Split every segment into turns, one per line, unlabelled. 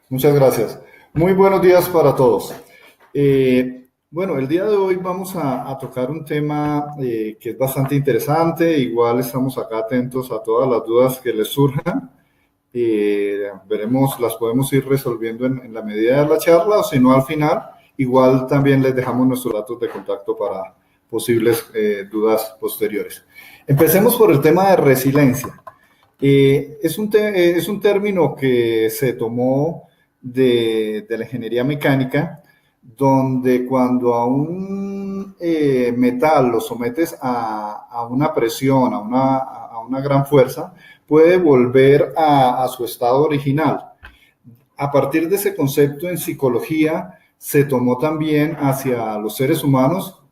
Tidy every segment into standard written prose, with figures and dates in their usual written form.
Muchas gracias. Muy buenos días para todos. Bueno, el día de hoy vamos a tocar un tema que es bastante interesante. Igual estamos acá atentos a todas las dudas que les surjan. Veremos, las podemos ir resolviendo en la medida de la charla o si no al final, igual también les dejamos nuestros datos de contacto para posibles dudas posteriores. Empecemos por el tema de resiliencia. Es un término que se tomó de la ingeniería mecánica, donde cuando a un metal lo sometes a una presión, a una gran fuerza, puede volver a su estado original. A partir de ese concepto en psicología se tomó también hacia los seres humanos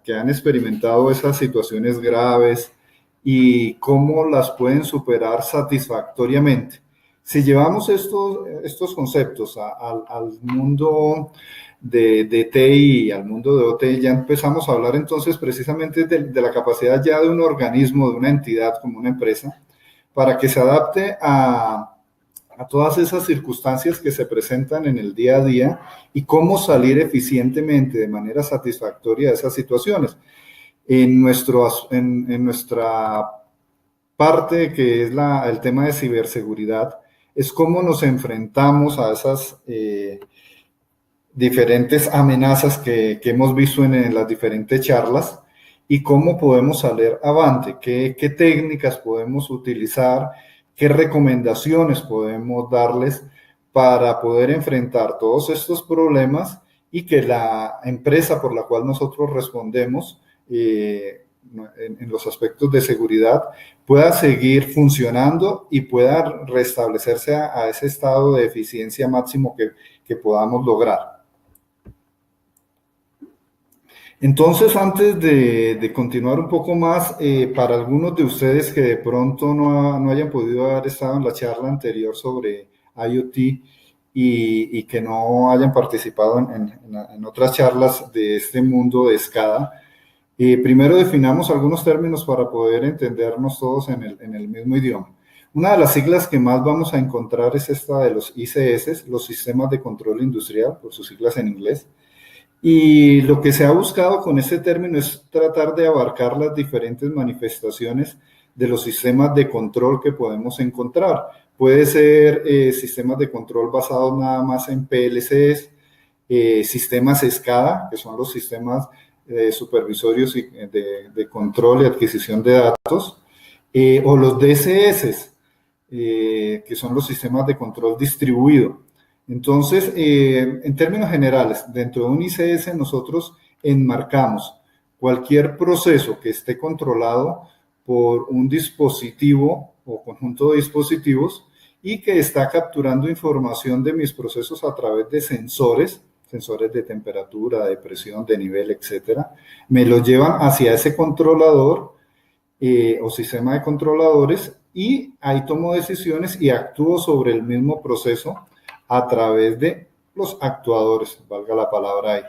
que han experimentado esas situaciones graves y cómo las pueden superar satisfactoriamente. Si llevamos estos conceptos al mundo de TI, al mundo de OT, ya empezamos a hablar entonces precisamente de la capacidad ya de un organismo, de una entidad como una empresa, para que se adapte a todas esas circunstancias que se presentan en el día a día y cómo salir eficientemente de manera satisfactoria de esas situaciones. En nuestra parte, que es el tema de ciberseguridad, es cómo nos enfrentamos a esas diferentes amenazas que hemos visto en las diferentes charlas y cómo podemos salir avante, qué técnicas podemos utilizar, qué recomendaciones podemos darles para poder enfrentar todos estos problemas y que la empresa por la cual nosotros respondemos en los aspectos de seguridad pueda seguir funcionando y pueda restablecerse a ese estado de eficiencia máximo que podamos lograr. Entonces, antes de continuar un poco más, para algunos de ustedes que de pronto no hayan podido haber estado en la charla anterior sobre IoT y que no hayan participado en otras charlas de este mundo de SCADA, primero definamos algunos términos para poder entendernos todos en el mismo idioma. Una de las siglas que más vamos a encontrar es esta de los ICS, los sistemas de control industrial, por sus siglas en inglés. Y lo que se ha buscado con este término es tratar de abarcar las diferentes manifestaciones de los sistemas de control que podemos encontrar. Puede ser sistemas de control basados nada más en PLCs, sistemas SCADA, que son los sistemas supervisorios de control y adquisición de datos, o los DCS, que son los sistemas de control distribuido. Entonces, en términos generales, dentro de un ICS nosotros enmarcamos cualquier proceso que esté controlado por un dispositivo o conjunto de dispositivos y que está capturando información de mis procesos a través de sensores de temperatura, de presión, de nivel, etcétera. Me lo llevan hacia ese controlador o sistema de controladores y ahí tomo decisiones y actúo sobre el mismo proceso a través de los actuadores, valga la palabra ahí,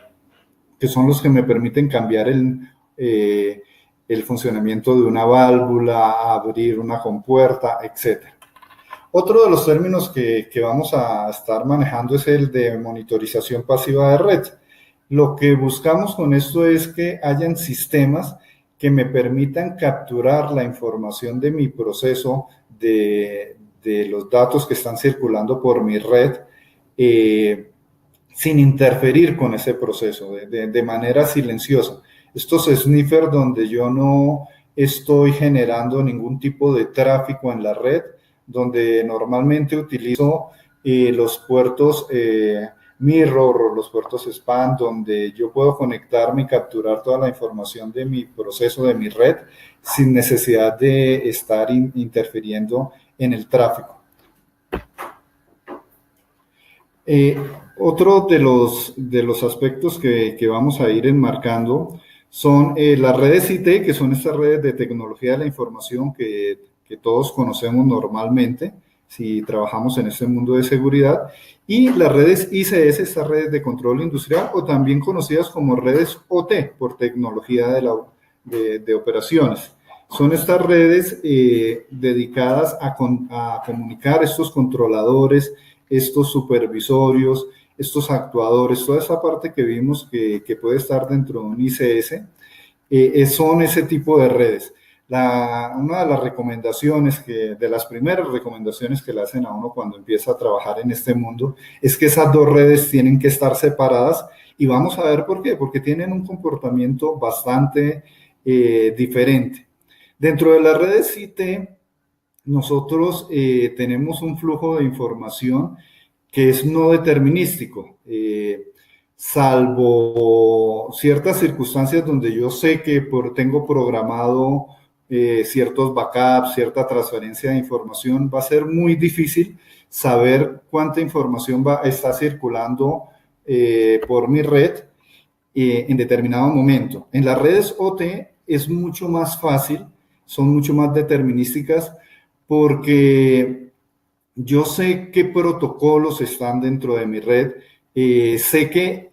que son los que me permiten cambiar el funcionamiento de una válvula, abrir una compuerta, etcétera. Otro de los términos que vamos a estar manejando es el de monitorización pasiva de red. Lo que buscamos con esto es que hayan sistemas que me permitan capturar la información de mi proceso, de los datos que están circulando por mi red, eh, sin interferir con ese proceso, de manera silenciosa. Estos sniffers donde yo no estoy generando ningún tipo de tráfico en la red, donde normalmente utilizo los puertos mirror o los puertos spam, donde yo puedo conectarme y capturar toda la información de mi proceso, de mi red, sin necesidad de estar interfiriendo en el tráfico. Eh, Otro de los aspectos que vamos a ir enmarcando son las redes IT, que son estas redes de tecnología de la información que todos conocemos normalmente si trabajamos en este mundo de seguridad, y las redes ICS, estas redes de control industrial, o también conocidas como redes OT, por tecnología de operaciones. Son estas redes dedicadas a comunicar estos controladores, estos supervisorios, estos actuadores, toda esa parte que vimos que puede estar dentro de un ICS, son ese tipo de redes. Una de las recomendaciones, de las primeras recomendaciones que le hacen a uno cuando empieza a trabajar en este mundo, es que esas dos redes tienen que estar separadas y vamos a ver por qué, porque tienen un comportamiento bastante diferente. Dentro de las redes IT, nosotros tenemos un flujo de información que es no determinístico, salvo ciertas circunstancias donde yo sé que tengo programado ciertos backups, cierta transferencia de información, va a ser muy difícil saber cuánta información está circulando por mi red en determinado momento. En las redes OT es mucho más fácil, son mucho más determinísticas porque yo sé qué protocolos están dentro de mi red, sé que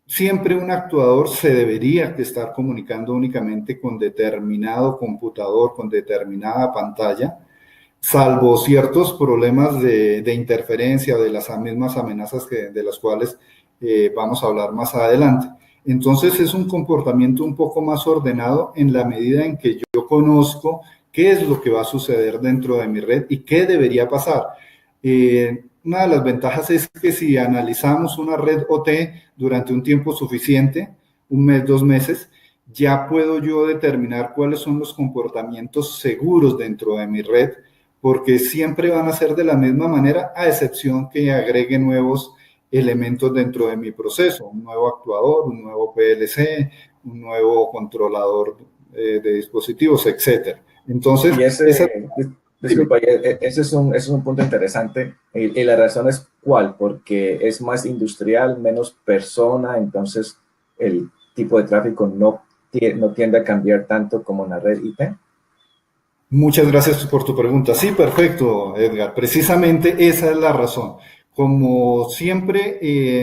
siempre un actuador se debería estar comunicando únicamente con determinado computador, con determinada pantalla, salvo ciertos problemas de interferencia o de las mismas amenazas de las cuales vamos a hablar más adelante. Entonces es un comportamiento un poco más ordenado en la medida en que yo conozco qué es lo que va a suceder dentro de mi red y qué debería pasar. Una de las ventajas es que si analizamos una red OT durante un tiempo suficiente, un mes, 2 meses, ya puedo yo determinar cuáles son los comportamientos seguros dentro de mi red, porque siempre van a ser de la misma manera, a excepción que agregue nuevos elementos dentro de mi proceso, un nuevo actuador, un nuevo PLC, un nuevo controlador de dispositivos, etcétera. Entonces,
Y
esa...
disculpa, ese es un punto interesante. Y la razón es cuál, porque es más industrial, menos persona, entonces el tipo de tráfico no tiende a cambiar tanto como en la red IP.
Muchas gracias por tu pregunta. Sí, perfecto, Edgar. Precisamente esa es la razón. Como siempre,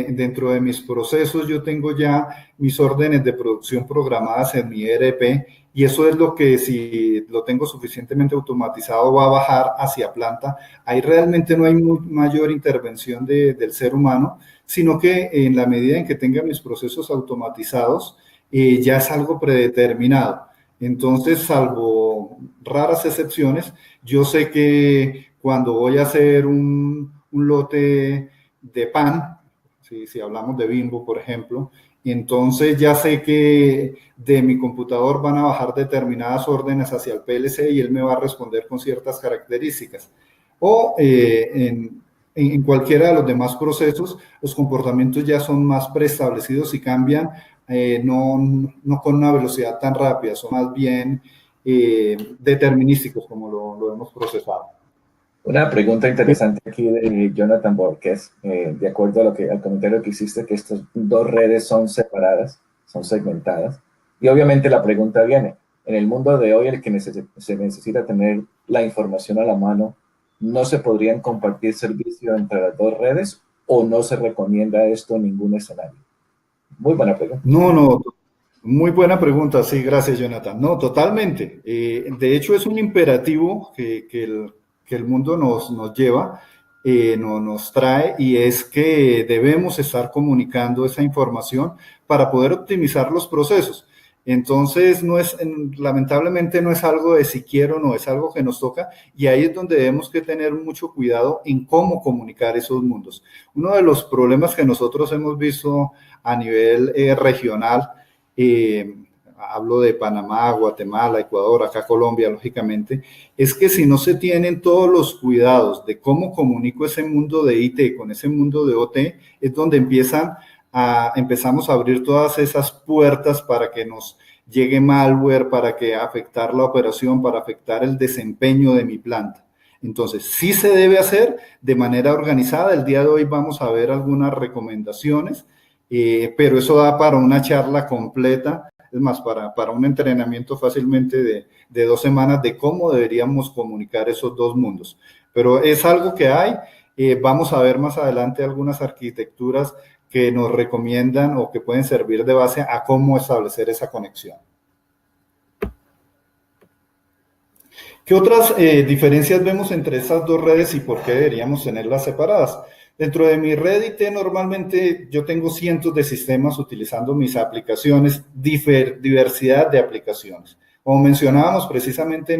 dentro de mis procesos yo tengo ya mis órdenes de producción programadas en mi ERP y eso es lo que si lo tengo suficientemente automatizado va a bajar hacia planta. Ahí realmente no hay mayor intervención del ser humano, sino que en la medida en que tenga mis procesos automatizados, ya es algo predeterminado. Entonces, salvo raras excepciones, yo sé que cuando voy a hacer un lote de pan, si hablamos de Bimbo, por ejemplo, entonces ya sé que de mi computador van a bajar determinadas órdenes hacia el PLC y él me va a responder con ciertas características. O en cualquiera de los demás procesos, los comportamientos ya son más preestablecidos y cambian no con una velocidad tan rápida, son más bien determinísticos como lo hemos procesado.
Una pregunta interesante aquí de Jonathan Borges, de acuerdo a al comentario que hiciste, que estas dos redes son separadas, son segmentadas. Y obviamente la pregunta viene, en el mundo de hoy, el que se necesita tener la información a la mano, ¿no se podrían compartir servicio entre las dos redes o no se recomienda esto en ningún escenario? Muy buena pregunta.
No, no, muy buena pregunta, sí, gracias Jonathan. No, totalmente. De hecho, es un imperativo que el mundo nos lleva, nos trae, y es que debemos estar comunicando esa información para poder optimizar los procesos. Entonces, lamentablemente no es algo de si quiero o no, es algo que nos toca, y ahí es donde debemos que tener mucho cuidado en cómo comunicar esos mundos. Uno de los problemas que nosotros hemos visto a nivel regional, eh, hablo de Panamá, Guatemala, Ecuador, acá Colombia, lógicamente, es que si no se tienen todos los cuidados de cómo comunico ese mundo de IT con ese mundo de OT, es donde empezamos a abrir todas esas puertas para que nos llegue malware, para que afectar la operación, para afectar el desempeño de mi planta. Entonces, sí se debe hacer de manera organizada. El día de hoy vamos a ver algunas recomendaciones, pero eso da para una charla completa, es más, para un entrenamiento fácilmente de 2 semanas de cómo deberíamos comunicar esos dos mundos. Pero es algo que hay. Vamos a ver más adelante algunas arquitecturas que nos recomiendan o que pueden servir de base a cómo establecer esa conexión. ¿Qué otras diferencias vemos entre estas dos redes y por qué deberíamos tenerlas separadas? Dentro de mi red IT normalmente yo tengo cientos de sistemas utilizando mis aplicaciones, diversidad de aplicaciones. Como mencionábamos precisamente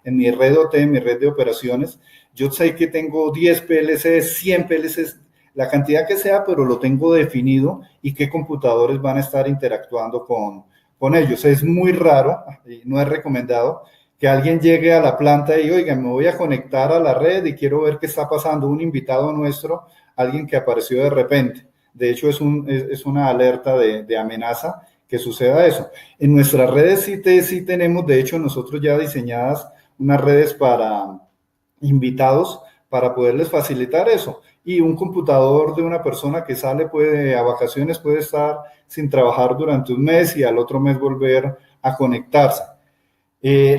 en mi red OT, en mi red de operaciones, yo sé que tengo 10 PLCs, 100 PLCs, la cantidad que sea, pero lo tengo definido y qué computadores van a estar interactuando con ellos. Es muy raro y no es recomendado que alguien llegue a la planta y, oiga, me voy a conectar a la red y quiero ver qué está pasando. Un invitado nuestro, alguien que apareció de repente. De hecho, es una alerta de amenaza que suceda eso. En nuestras redes sí tenemos, de hecho, nosotros ya diseñadas unas redes para invitados para poderles facilitar eso. Y un computador de una persona que sale a vacaciones puede estar sin trabajar durante un mes y al otro mes volver a conectarse.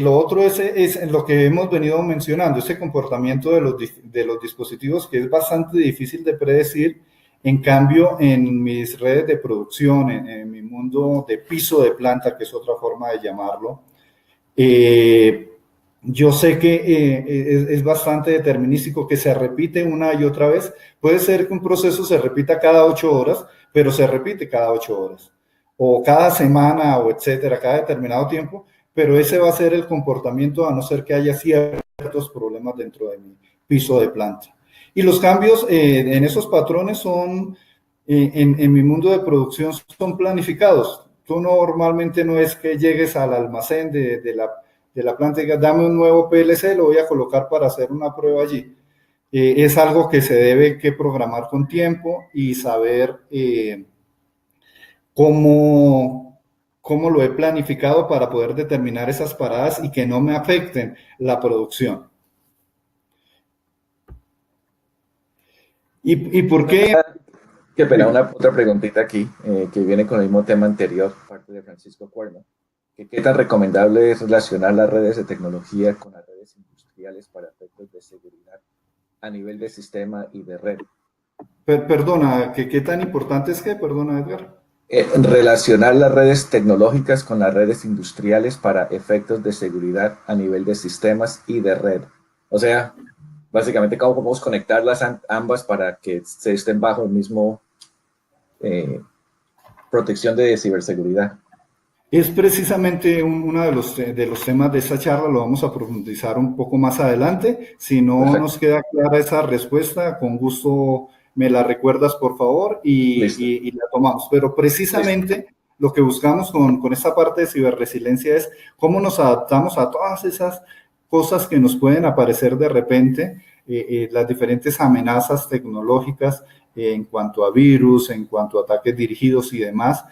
Lo otro es lo que hemos venido mencionando, ese comportamiento de los dispositivos que es bastante difícil de predecir. En cambio, en mis redes de producción, en mi mundo de piso de planta, que es otra forma de llamarlo, eh, yo sé que es bastante determinístico, que se repite una y otra vez. Puede ser que un proceso se repita cada 8 horas, pero se repite cada 8 horas, o cada semana, o etcétera, cada determinado tiempo, pero ese va a ser el comportamiento a no ser que haya ciertos problemas dentro de mi piso de planta. Y los cambios en esos patrones son, en mi mundo de producción, son planificados. Tú normalmente no es que llegues al almacén de la planta y digas, dame un nuevo PLC, lo voy a colocar para hacer una prueba allí. Es algo que se debe que programar con tiempo y saber cómo, cómo lo he planificado para poder determinar esas paradas y que no me afecten la producción. ¿Y por qué?
Qué pena, una otra preguntita aquí, que viene con el mismo tema anterior, parte de Francisco Cuerno. ¿Qué tan recomendable es relacionar las redes de tecnología con las redes industriales para efectos de seguridad a nivel de sistema y de red?
Perdona, ¿qué tan importante es que? Perdona, Edgar.
Relacionar las redes tecnológicas con las redes industriales para efectos de seguridad a nivel de sistemas y de red. O sea, básicamente, ¿cómo podemos conectarlas ambas para que se estén bajo el mismo protección de ciberseguridad?
Es precisamente uno de los temas de esta charla, lo vamos a profundizar un poco más adelante. Si no
Perfecto.
nos queda clara esa respuesta, con gusto me la recuerdas, por favor,
Listo.
y la tomamos. Pero
Listo.
precisamente lo que buscamos con esta parte de ciberresiliencia es cómo nos adaptamos a todas esas cosas que nos pueden aparecer de repente, las diferentes amenazas tecnológicas en cuanto a virus, en cuanto a ataques dirigidos y demás,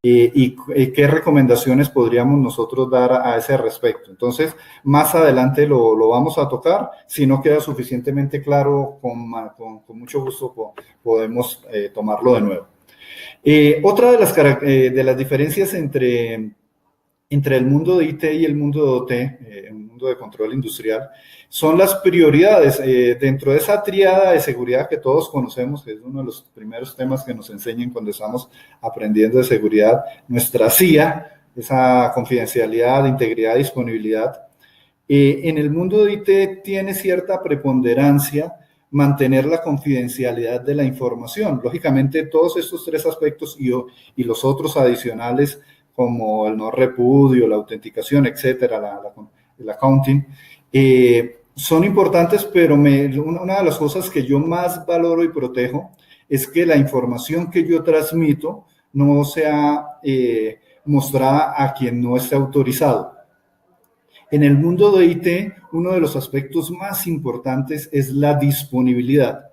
y qué recomendaciones podríamos nosotros dar a ese respecto. Entonces, más adelante lo vamos a tocar. Si no queda suficientemente claro, con mucho gusto podemos tomarlo de nuevo. Otra de las diferencias entre el mundo de IT y el mundo de OT, el mundo de control industrial, son las prioridades. Dentro de esa tríada de seguridad que todos conocemos, que es uno de los primeros temas que nos enseñan cuando estamos aprendiendo de seguridad, nuestra CIA, esa confidencialidad, integridad, disponibilidad. En el mundo de IT tiene cierta preponderancia mantener la confidencialidad de la información. Lógicamente, todos estos tres aspectos y los otros adicionales, como el no repudio, la autenticación, etcétera, el accounting, son importantes, pero una de las cosas que yo más valoro y protejo es que la información que yo transmito no sea mostrada a quien no esté autorizado. En el mundo de IT, uno de los aspectos más importantes es la disponibilidad,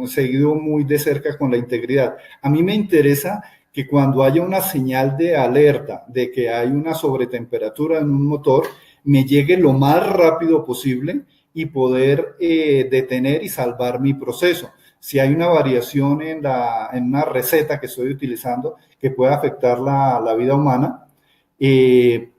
seguido muy de cerca con la integridad. A mí me interesa que cuando haya una señal de alerta de que hay una sobretemperatura en un motor, me llegue lo más rápido posible y poder detener y salvar mi proceso. Si hay una variación en una receta que estoy utilizando que puede afectar la vida humana, que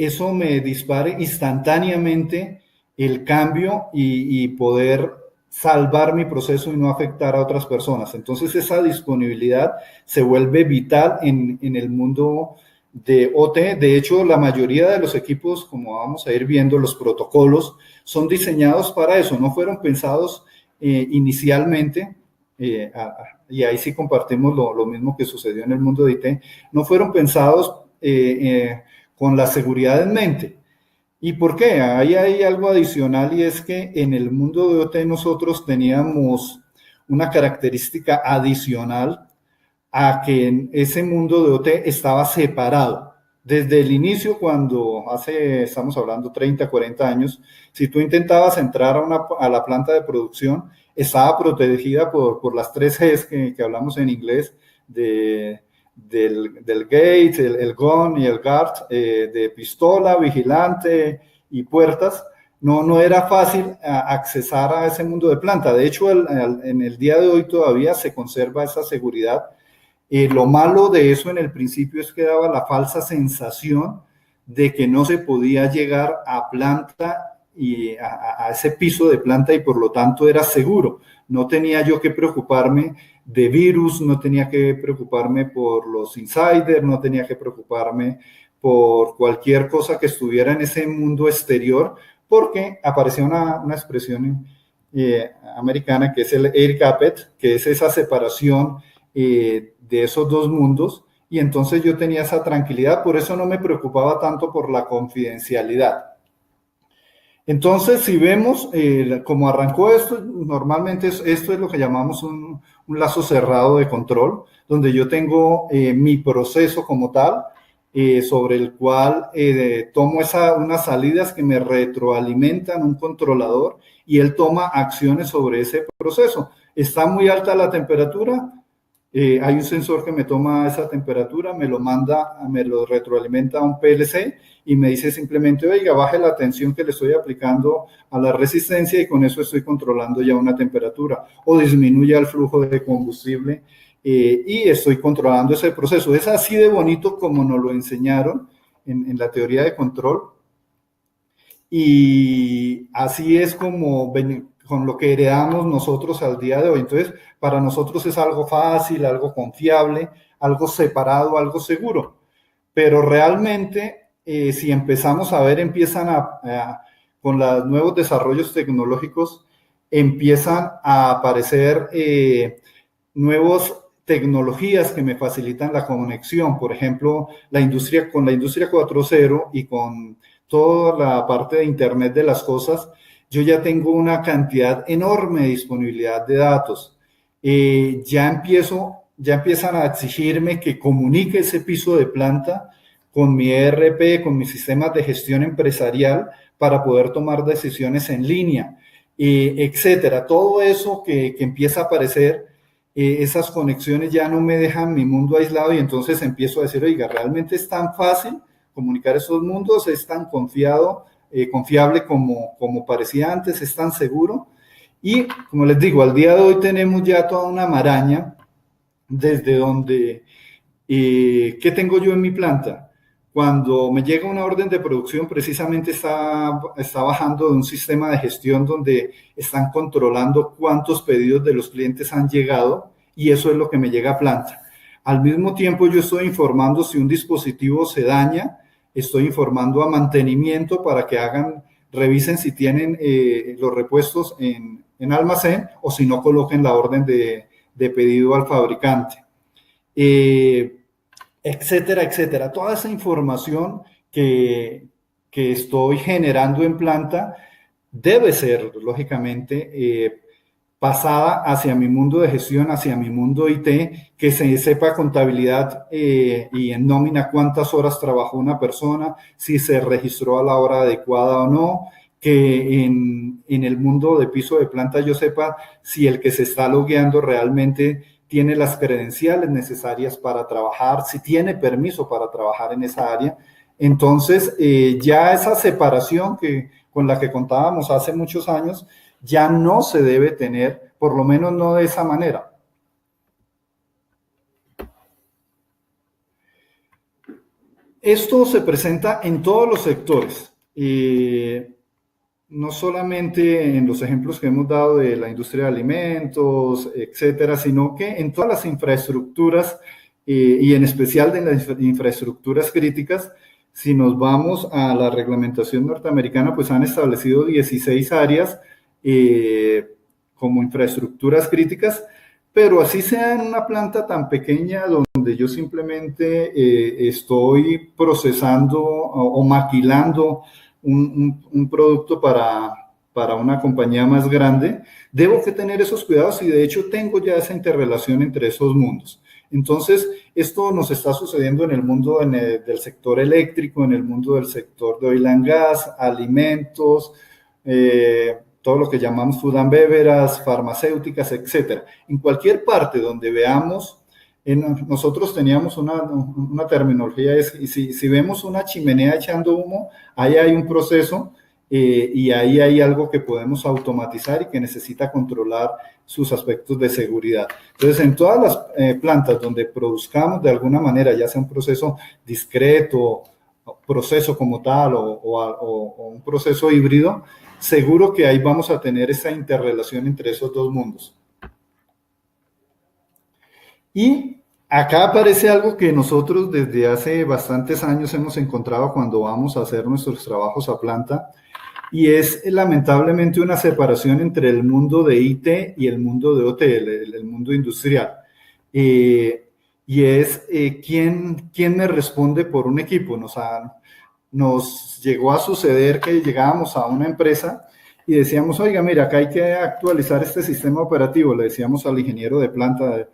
eso me dispare instantáneamente el cambio y poder salvar mi proceso y no afectar a otras personas. Entonces esa disponibilidad se vuelve vital en el mundo de OT. De hecho, la mayoría de los equipos, como vamos a ir viendo, los protocolos son diseñados para eso, no fueron pensados inicialmente, y ahí sí compartimos lo mismo que sucedió en el mundo de IT, no fueron pensados con la seguridad en mente. ¿Y por qué? Ahí hay algo adicional y es que en el mundo de OT nosotros teníamos una característica adicional a que en ese mundo de OT estaba separado. Desde el inicio, estamos hablando 30, 40 años, si tú intentabas entrar a la planta de producción, estaba protegida por las tres Gs que hablamos en inglés, del gate, el gun y el guard, de pistola, vigilante y puertas. No era fácil accesar a ese mundo de planta. De hecho, en el día de hoy todavía se conserva esa seguridad. Lo malo de eso en el principio es que daba la falsa sensación de que no se podía llegar a planta y a ese piso de planta y por lo tanto era seguro. No tenía yo que preocuparme de virus, no tenía que preocuparme por los insiders, no tenía que preocuparme por cualquier cosa que estuviera en ese mundo exterior, porque aparecía una expresión americana que es el air gapped, que es esa separación de esos dos mundos, y entonces yo tenía esa tranquilidad, por eso no me preocupaba tanto por la confidencialidad. Entonces, si vemos cómo arrancó esto, normalmente esto es lo que llamamos un lazo cerrado de control, donde yo tengo mi proceso como tal, sobre el cual tomo unas salidas que me retroalimentan un controlador y él toma acciones sobre ese proceso. Está muy alta la temperatura, hay un sensor que me toma esa temperatura, me lo retroalimenta a un PLC y me dice simplemente, oiga, baje la tensión que le estoy aplicando a la resistencia y con eso estoy controlando ya una temperatura, o disminuya el flujo de combustible y estoy controlando ese proceso. Es así de bonito como nos lo enseñaron en la teoría de control y así es como con lo que heredamos nosotros al día de hoy. Entonces, para nosotros es algo fácil, algo confiable, algo separado, algo seguro. Pero realmente, si empezamos a ver, con los nuevos desarrollos tecnológicos, empiezan a aparecer nuevas tecnologías que me facilitan la conexión. Por ejemplo, con la industria 4.0 y con toda la parte de Internet de las cosas, yo ya tengo una cantidad enorme de disponibilidad de datos. Ya empiezan a exigirme que comunique ese piso de planta con mi ERP, con mis sistemas de gestión empresarial para poder tomar decisiones en línea, etcétera. Todo eso que empieza a aparecer, esas conexiones ya no me dejan mi mundo aislado y entonces empiezo a decir, oiga, ¿realmente es tan fácil comunicar esos mundos? ¿Es tan confiable como parecía antes? ¿Es tan seguro? Y como les digo, al día de hoy tenemos ya toda una maraña desde donde, ¿qué tengo yo en mi planta? Cuando me llega una orden de producción, precisamente está bajando de un sistema de gestión donde están controlando cuántos pedidos de los clientes han llegado y eso es lo que me llega a planta. Al mismo tiempo, yo estoy informando si un dispositivo se daña, estoy informando a mantenimiento para que revisen si tienen los repuestos en almacén o si no coloquen la orden de pedido al fabricante. Etcétera, etcétera. Toda esa información que estoy generando en planta debe ser, lógicamente, pasada hacia mi mundo de gestión, hacia mi mundo IT, que se sepa contabilidad y en nómina cuántas horas trabajó una persona, si se registró a la hora adecuada o no, que en el mundo de piso de planta yo sepa si el que se está logueando realmente tiene las credenciales necesarias para trabajar, si tiene permiso para trabajar en esa área. Entonces, ya esa separación con la que contábamos hace muchos años, ya no se debe tener, por lo menos no de esa manera. Esto se presenta en todos los sectores, no solamente en los ejemplos que hemos dado de la industria de alimentos, etcétera, sino que en todas las infraestructuras y en especial de las infraestructuras críticas. Si nos vamos a la reglamentación norteamericana, pues han establecido 16 áreas como infraestructuras críticas, pero así sea en una planta tan pequeña donde yo simplemente estoy procesando o maquilando un producto para una compañía más grande, debo que tener esos cuidados y de hecho tengo ya esa interrelación entre esos mundos. Entonces, esto nos está sucediendo en el mundo del sector eléctrico, en el mundo del sector de oil and gas, alimentos, todo lo que llamamos food and beverage, farmacéuticas, etcétera. En cualquier parte donde veamos, nosotros teníamos una terminología, es, si vemos una chimenea echando humo, ahí hay un proceso y ahí hay algo que podemos automatizar y que necesita controlar sus aspectos de seguridad. Entonces, en todas las plantas donde produzcamos de alguna manera, ya sea un proceso discreto, proceso como tal o un proceso híbrido, seguro que ahí vamos a tener esa interrelación entre esos dos mundos. Y acá aparece algo que nosotros desde hace bastantes años hemos encontrado cuando vamos a hacer nuestros trabajos a planta, y es lamentablemente una separación entre el mundo de IT y el mundo de OT, el mundo industrial. Y es ¿quién me responde por un equipo? Nos llegó a suceder que llegábamos a una empresa y decíamos, oiga, mira, acá hay que actualizar este sistema operativo, le decíamos al ingeniero de planta,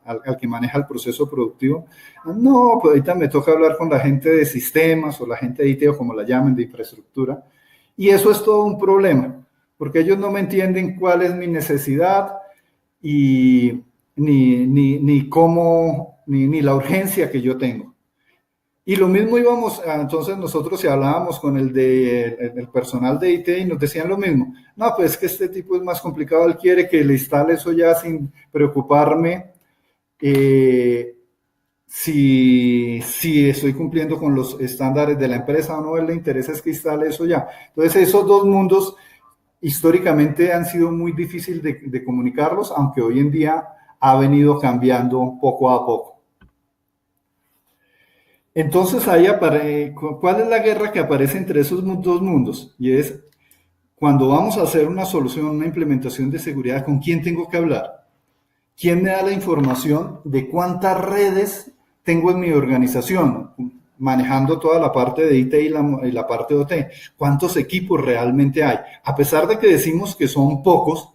al que maneja el proceso productivo. No, pues ahorita me toca hablar con la gente de sistemas o la gente de IT o como la llamen, de infraestructura. Y eso es todo un problema, porque ellos no me entienden cuál es mi necesidad y ni cómo, ni la urgencia que yo tengo. Y lo mismo íbamos, entonces nosotros si hablábamos con el personal de IT y nos decían lo mismo. No, pues es que este tipo es más complicado, él quiere que le instale eso ya sin preocuparme si estoy cumpliendo con los estándares de la empresa o no, él le interesa es que instale eso ya. Entonces esos dos mundos históricamente han sido muy difíciles de comunicarlos, aunque hoy en día ha venido cambiando poco a poco. Entonces ahí ¿cuál es la guerra que aparece entre esos dos mundos? Y es cuando vamos a hacer una solución, una implementación de seguridad, ¿con quién tengo que hablar? ¿Quién me da la información de cuántas redes tengo en mi organización, manejando toda la parte de IT y la parte de OT? ¿Cuántos equipos realmente hay? A pesar de que decimos que son pocos,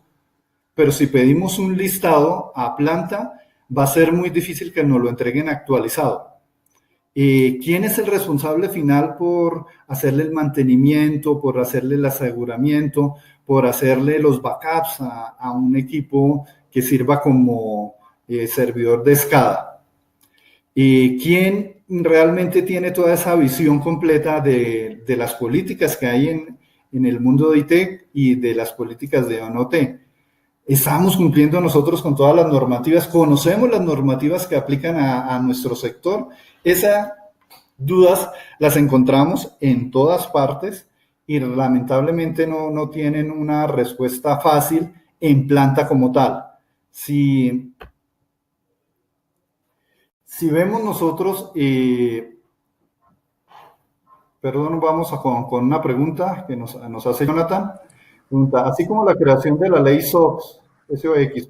pero si pedimos un listado a planta, va a ser muy difícil que nos lo entreguen actualizado. ¿Quién es el responsable final por hacerle el mantenimiento, por hacerle el aseguramiento, por hacerle los backups a un equipo que sirva como servidor de SCADA? ¿Quién realmente tiene toda esa visión completa de las políticas que hay en el mundo de IT y de las políticas de OT? ¿Estamos cumpliendo nosotros con todas las normativas? ¿Conocemos las normativas que aplican a nuestro sector? Esas dudas las encontramos en todas partes y lamentablemente no tienen una respuesta fácil en planta como tal. Si vemos nosotros, perdón, vamos con una pregunta que nos hace Jonathan. Pregunta, así como la creación de la ley SOX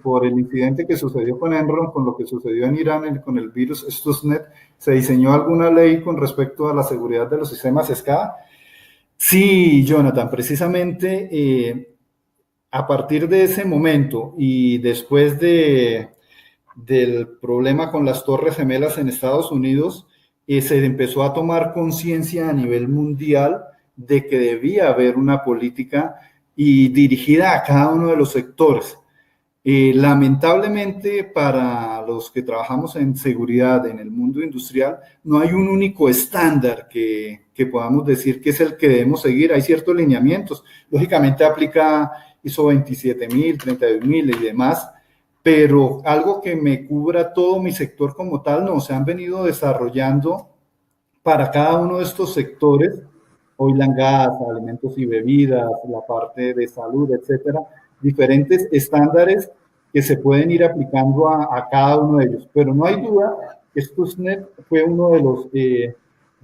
por el incidente que sucedió con Enron, con lo que sucedió en Irán con el virus Stuxnet, ¿se diseñó alguna ley con respecto a la seguridad de los sistemas SCADA? Sí, Jonathan, precisamente a partir de ese momento y después del problema con las Torres Gemelas en Estados Unidos, se empezó a tomar conciencia a nivel mundial de que debía haber una política y dirigida a cada uno de los sectores. Lamentablemente para los que trabajamos en seguridad en el mundo industrial, no hay un único estándar que podamos decir que es el que debemos seguir. Hay ciertos lineamientos. Lógicamente aplica ISO 27000, 32000 y demás, pero algo que me cubra todo mi sector como tal, no, se han venido desarrollando para cada uno de estos sectores, oil and gas, alimentos y bebidas, la parte de salud, etcétera, diferentes estándares que se pueden ir aplicando a cada uno de ellos. Pero no hay duda que Stuxnet fue uno de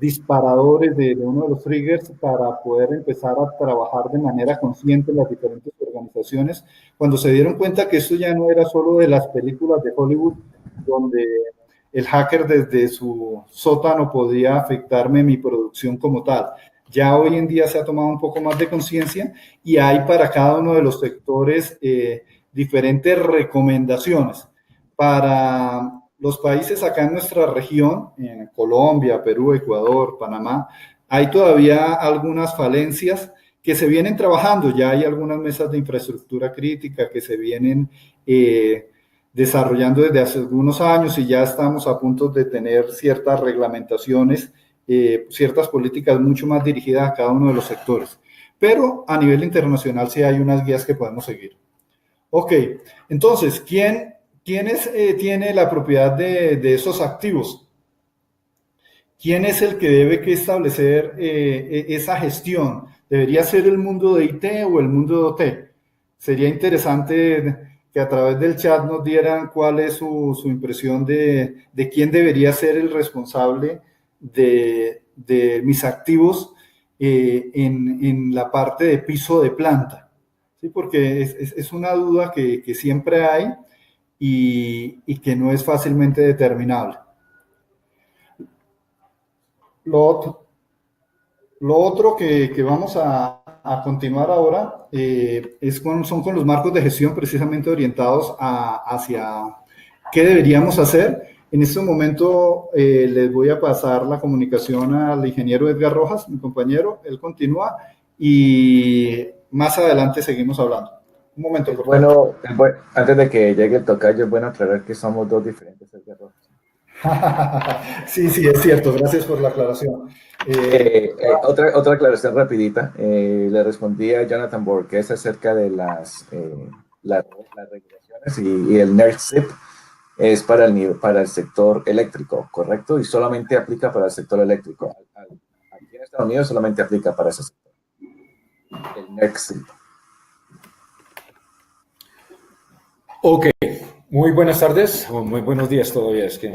disparadores de uno de los triggers para poder empezar a trabajar de manera consciente en las diferentes organizaciones, cuando se dieron cuenta que esto ya no era solo de las películas de Hollywood, donde el hacker desde su sótano podía afectarme mi producción como tal. Ya hoy en día se ha tomado un poco más de conciencia y hay para cada uno de los sectores diferentes recomendaciones. Para los países acá en nuestra región, en Colombia, Perú, Ecuador, Panamá, hay todavía algunas falencias que se vienen trabajando. Ya hay algunas mesas de infraestructura crítica que se vienen desarrollando desde hace algunos años y ya estamos a punto de tener ciertas reglamentaciones, ciertas políticas mucho más dirigidas a cada uno de los sectores. Pero a nivel internacional sí hay unas guías que podemos seguir. Ok, entonces, ¿quién tiene la propiedad de esos activos? ¿Quién es el que debe que establecer esa gestión? ¿Debería ser el mundo de IT o el mundo de OT? Sería interesante que a través del chat nos dieran cuál es su impresión de quién debería ser el responsable de mis activos en la parte de piso de planta. ¿Sí? Porque es una duda que siempre hay y que no es fácilmente determinable. Lo otro que vamos a continuar ahora son con los marcos de gestión precisamente orientados hacia qué deberíamos hacer. En este momento les voy a pasar la comunicación al ingeniero Edgar Rojas, mi compañero. Él continúa y más adelante seguimos hablando. Un momento, por
favor. Bueno, antes de que llegue el tocayo, es bueno aclarar que somos dos diferentes Edgar Rojas.
Sí, es cierto. Gracias por la aclaración.
Otra aclaración rapidita. Le respondí a Jonathan Borges acerca de las regulaciones y el NERC es para el sector eléctrico, ¿correcto? Y solamente aplica para el sector eléctrico. Aquí en Estados Unidos solamente aplica para ese sector. El NERC.
Ok, muy buenas tardes, o muy buenos días todavía, es que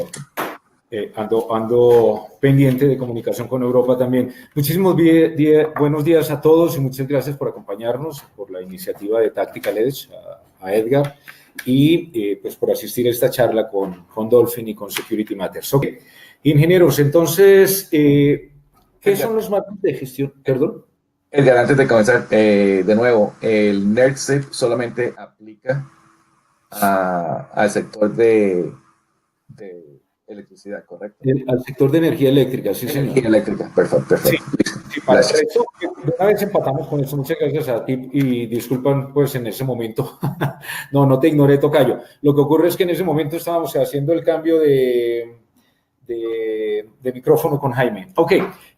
ando pendiente de comunicación con Europa también. Muchísimos buenos días a todos y muchas gracias por acompañarnos, por la iniciativa de Tactical Edge, a Edgar, y pues por asistir a esta charla con Dolphin y con Security Matters. Ok, ingenieros, entonces, ¿qué son los marcos de gestión? Perdón.
Edgar, antes de comenzar, de nuevo, el NERC solamente aplica al sector de electricidad, ¿correcto?
Al sector de energía eléctrica, sí, señor.
Energía eléctrica, perfecto.
Sí, para el resto, una vez empatamos con eso, muchas gracias a ti y disculpan pues en ese momento, no te ignoré, tocayo. Lo que ocurre es que en ese momento estábamos haciendo el cambio de micrófono con Jaime. Ok,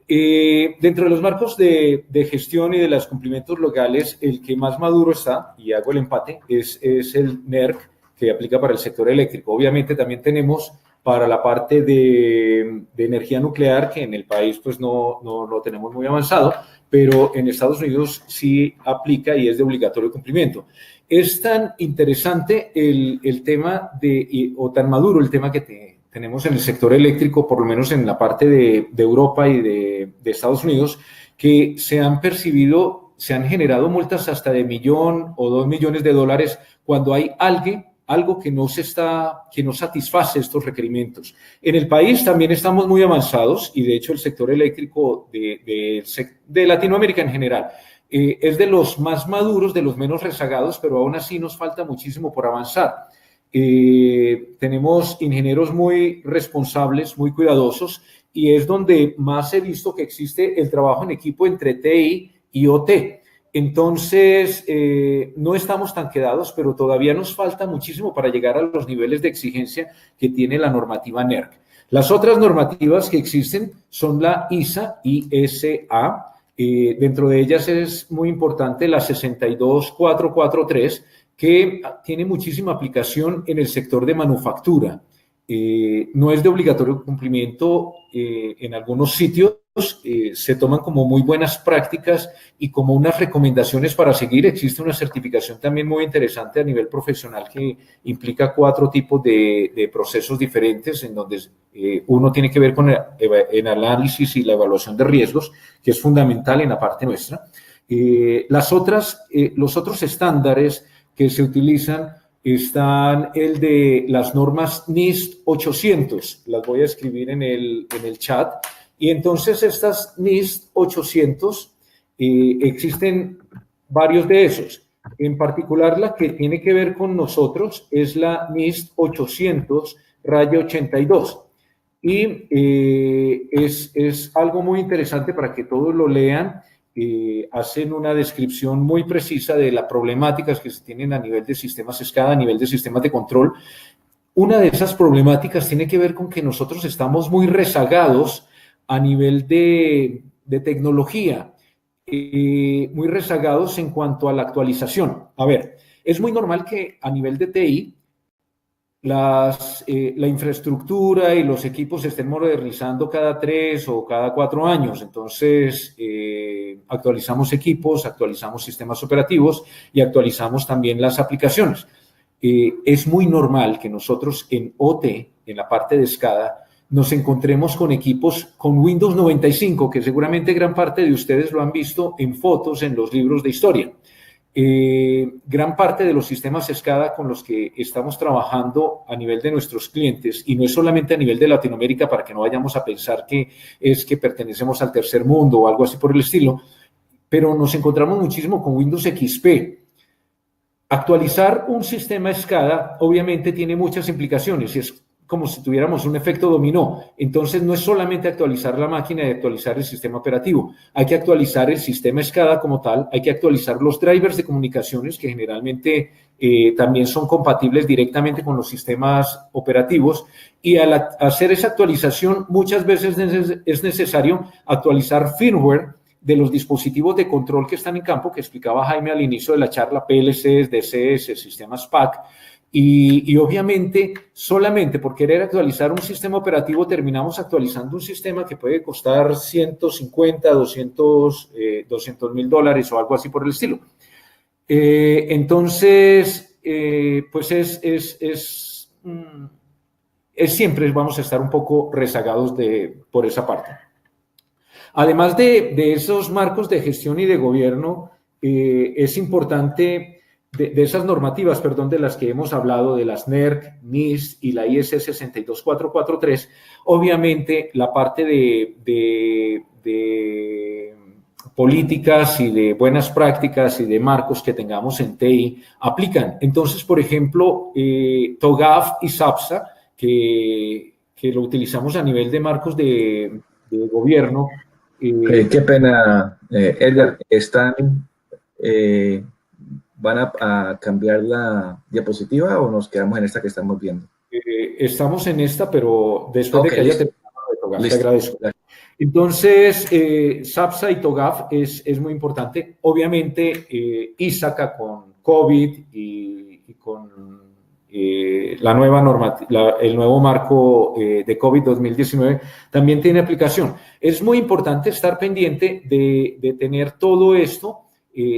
dentro de los marcos de gestión y de los cumplimientos legales, el que más maduro está, y hago el empate, es el NERC, que aplica para el sector eléctrico. Obviamente también tenemos para la parte de energía nuclear, que en el país pues no lo tenemos muy avanzado, pero en Estados Unidos sí aplica y es de obligatorio cumplimiento. Es tan interesante el tema o tan maduro el tema que tenemos en el sector eléctrico, por lo menos en la parte de Europa y de Estados Unidos, que se han generado multas hasta de $1 o $2 millones cuando hay algo que no satisface estos requerimientos. En el país también estamos muy avanzados y de hecho el sector eléctrico de Latinoamérica en general es de los más maduros, de los menos rezagados, pero aún así nos falta muchísimo por avanzar. Tenemos ingenieros muy responsables, muy cuidadosos y es donde más he visto que existe el trabajo en equipo entre TI y OT. Entonces, no estamos tan quedados, pero todavía nos falta muchísimo para llegar a los niveles de exigencia que tiene la normativa NERC. Las otras normativas que existen son la ISA, dentro de ellas es muy importante la 62443, que tiene muchísima aplicación en el sector de manufactura. No es de obligatorio cumplimiento en algunos sitios, se toman como muy buenas prácticas y como unas recomendaciones para seguir. Existe una certificación también muy interesante a nivel profesional que implica 4 tipos de procesos diferentes, en donde uno tiene que ver con el análisis y la evaluación de riesgos, que es fundamental en la parte nuestra. Los otros estándares que se utilizan están el de las normas NIST 800, las voy a escribir en el chat. Y entonces estas NIST 800, existen varios de esos. En particular, la que tiene que ver con nosotros es la NIST 800-82. Y es algo muy interesante para que todos lo lean. Hacen una descripción muy precisa de las problemáticas que se tienen a nivel de sistemas SCADA, a nivel de sistemas de control. Una de esas problemáticas tiene que ver con que nosotros estamos muy rezagados a nivel de tecnología, muy rezagados en cuanto a la actualización. A ver, es muy normal que a nivel de TI la infraestructura y los equipos se estén modernizando cada 3 o cada 4 años. Entonces, actualizamos equipos, actualizamos sistemas operativos y actualizamos también las aplicaciones. Es muy normal que nosotros en OT, en la parte de SCADA, nos encontremos con equipos con Windows 95, que seguramente gran parte de ustedes lo han visto en fotos en los libros de historia. Gran parte de los sistemas SCADA con los que estamos trabajando a nivel de nuestros clientes, y no es solamente a nivel de Latinoamérica, para que no vayamos a pensar que es que pertenecemos al tercer mundo o algo así por el estilo, pero nos encontramos muchísimo con Windows XP. Actualizar un sistema SCADA obviamente tiene muchas implicaciones y es como si tuviéramos un efecto dominó. Entonces, no es solamente actualizar la máquina y actualizar el sistema operativo. Hay que actualizar el sistema SCADA como tal, hay que actualizar los drivers de comunicaciones que generalmente también son compatibles directamente con los sistemas operativos. Y al hacer esa actualización, muchas veces es necesario actualizar firmware de los dispositivos de control que están en campo, que explicaba Jaime al inicio de la charla, PLCs, DCS, sistemas PAC. Y obviamente, solamente por querer actualizar un sistema operativo, terminamos actualizando un sistema que puede costar 150, 200 mil dólares o algo así por el estilo. Entonces, pues siempre vamos a estar un poco rezagados por esa parte. Además de esos marcos de gestión y de gobierno, es importante... De esas normativas, perdón, de las que hemos hablado, de las NERC, NIST y la IS 62443, obviamente la parte de políticas y de buenas prácticas y de marcos que tengamos en TI aplican. Entonces, por ejemplo, TOGAF y SAPSA, que lo utilizamos a nivel de marcos de gobierno.
Qué pena, Edgar, ¿van a cambiar la diapositiva o nos quedamos en esta que estamos viendo?
Estamos en esta, pero después de que haya terminado de TOGAF, te agradezco. Entonces, SAPSA y TOGAF es muy importante. Obviamente, ISACA con COVID y con la nueva el nuevo marco de COVID 2019 también tiene aplicación. Es muy importante estar pendiente de tener todo esto,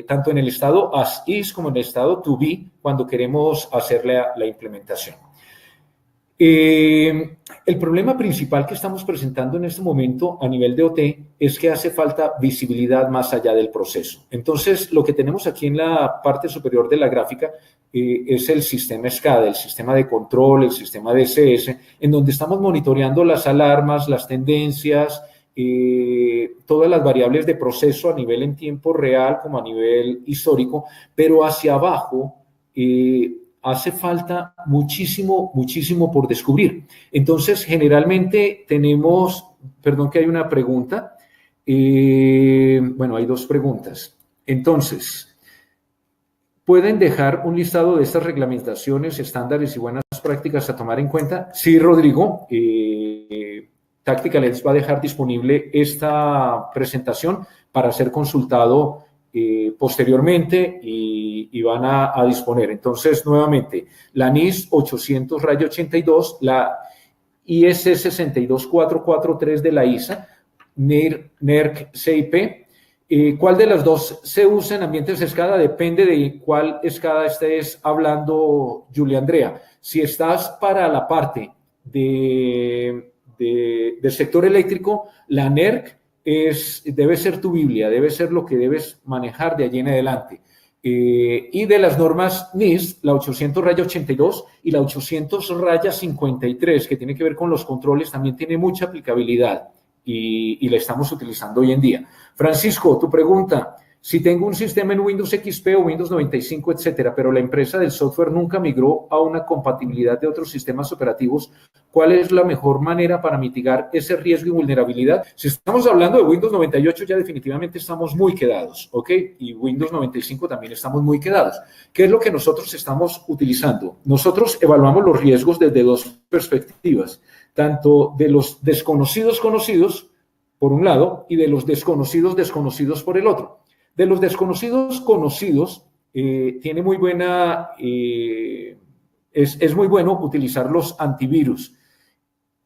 tanto en el estado as is como en el estado to be, cuando queremos hacer la implementación. El problema principal que estamos presentando en este momento a nivel de OT es que hace falta visibilidad más allá del proceso. Entonces, lo que tenemos aquí en la parte superior de la gráfica es el sistema SCADA, el sistema de control, el sistema de CS, en donde estamos monitoreando las alarmas, las tendencias, todas las variables de proceso a nivel en tiempo real como a nivel histórico, pero hacia abajo hace falta muchísimo por descubrir. Entonces, generalmente tenemos, perdón que hay una pregunta, bueno, hay 2 preguntas. Entonces, ¿pueden dejar un listado de estas reglamentaciones, estándares y buenas prácticas a tomar en cuenta? Sí, Rodrigo, Tactical Edge va a dejar disponible esta presentación para ser consultado posteriormente y van a disponer. Entonces, nuevamente, la NIST 800-82, la IS 62443 de la ISA, NERC CIP. ¿Cuál de las dos se usa en ambientes SCADA? Depende de cuál SCADA estés hablando, Julia Andrea. Si estás para la parte del sector eléctrico, la NERC debe ser tu Biblia, debe ser lo que debes manejar de allí en adelante. Y de las normas NIST, la 800-82 y la 800-53, que tiene que ver con los controles, también tiene mucha aplicabilidad y la estamos utilizando hoy en día. Francisco, tu pregunta, si tengo un sistema en Windows XP o Windows 95, etcétera, pero la empresa del software nunca migró a una compatibilidad de otros sistemas operativos, ¿cuál es la mejor manera para mitigar ese riesgo y vulnerabilidad? Si estamos hablando de Windows 98, ya definitivamente estamos muy quedados, ¿ok? Y Windows 95 también estamos muy quedados. ¿Qué es lo que nosotros estamos utilizando? Nosotros evaluamos los riesgos desde dos perspectivas, tanto de los desconocidos conocidos, por un lado, y de los desconocidos desconocidos por el otro. De los desconocidos conocidos, tiene muy buena, es muy bueno utilizar los antivirus.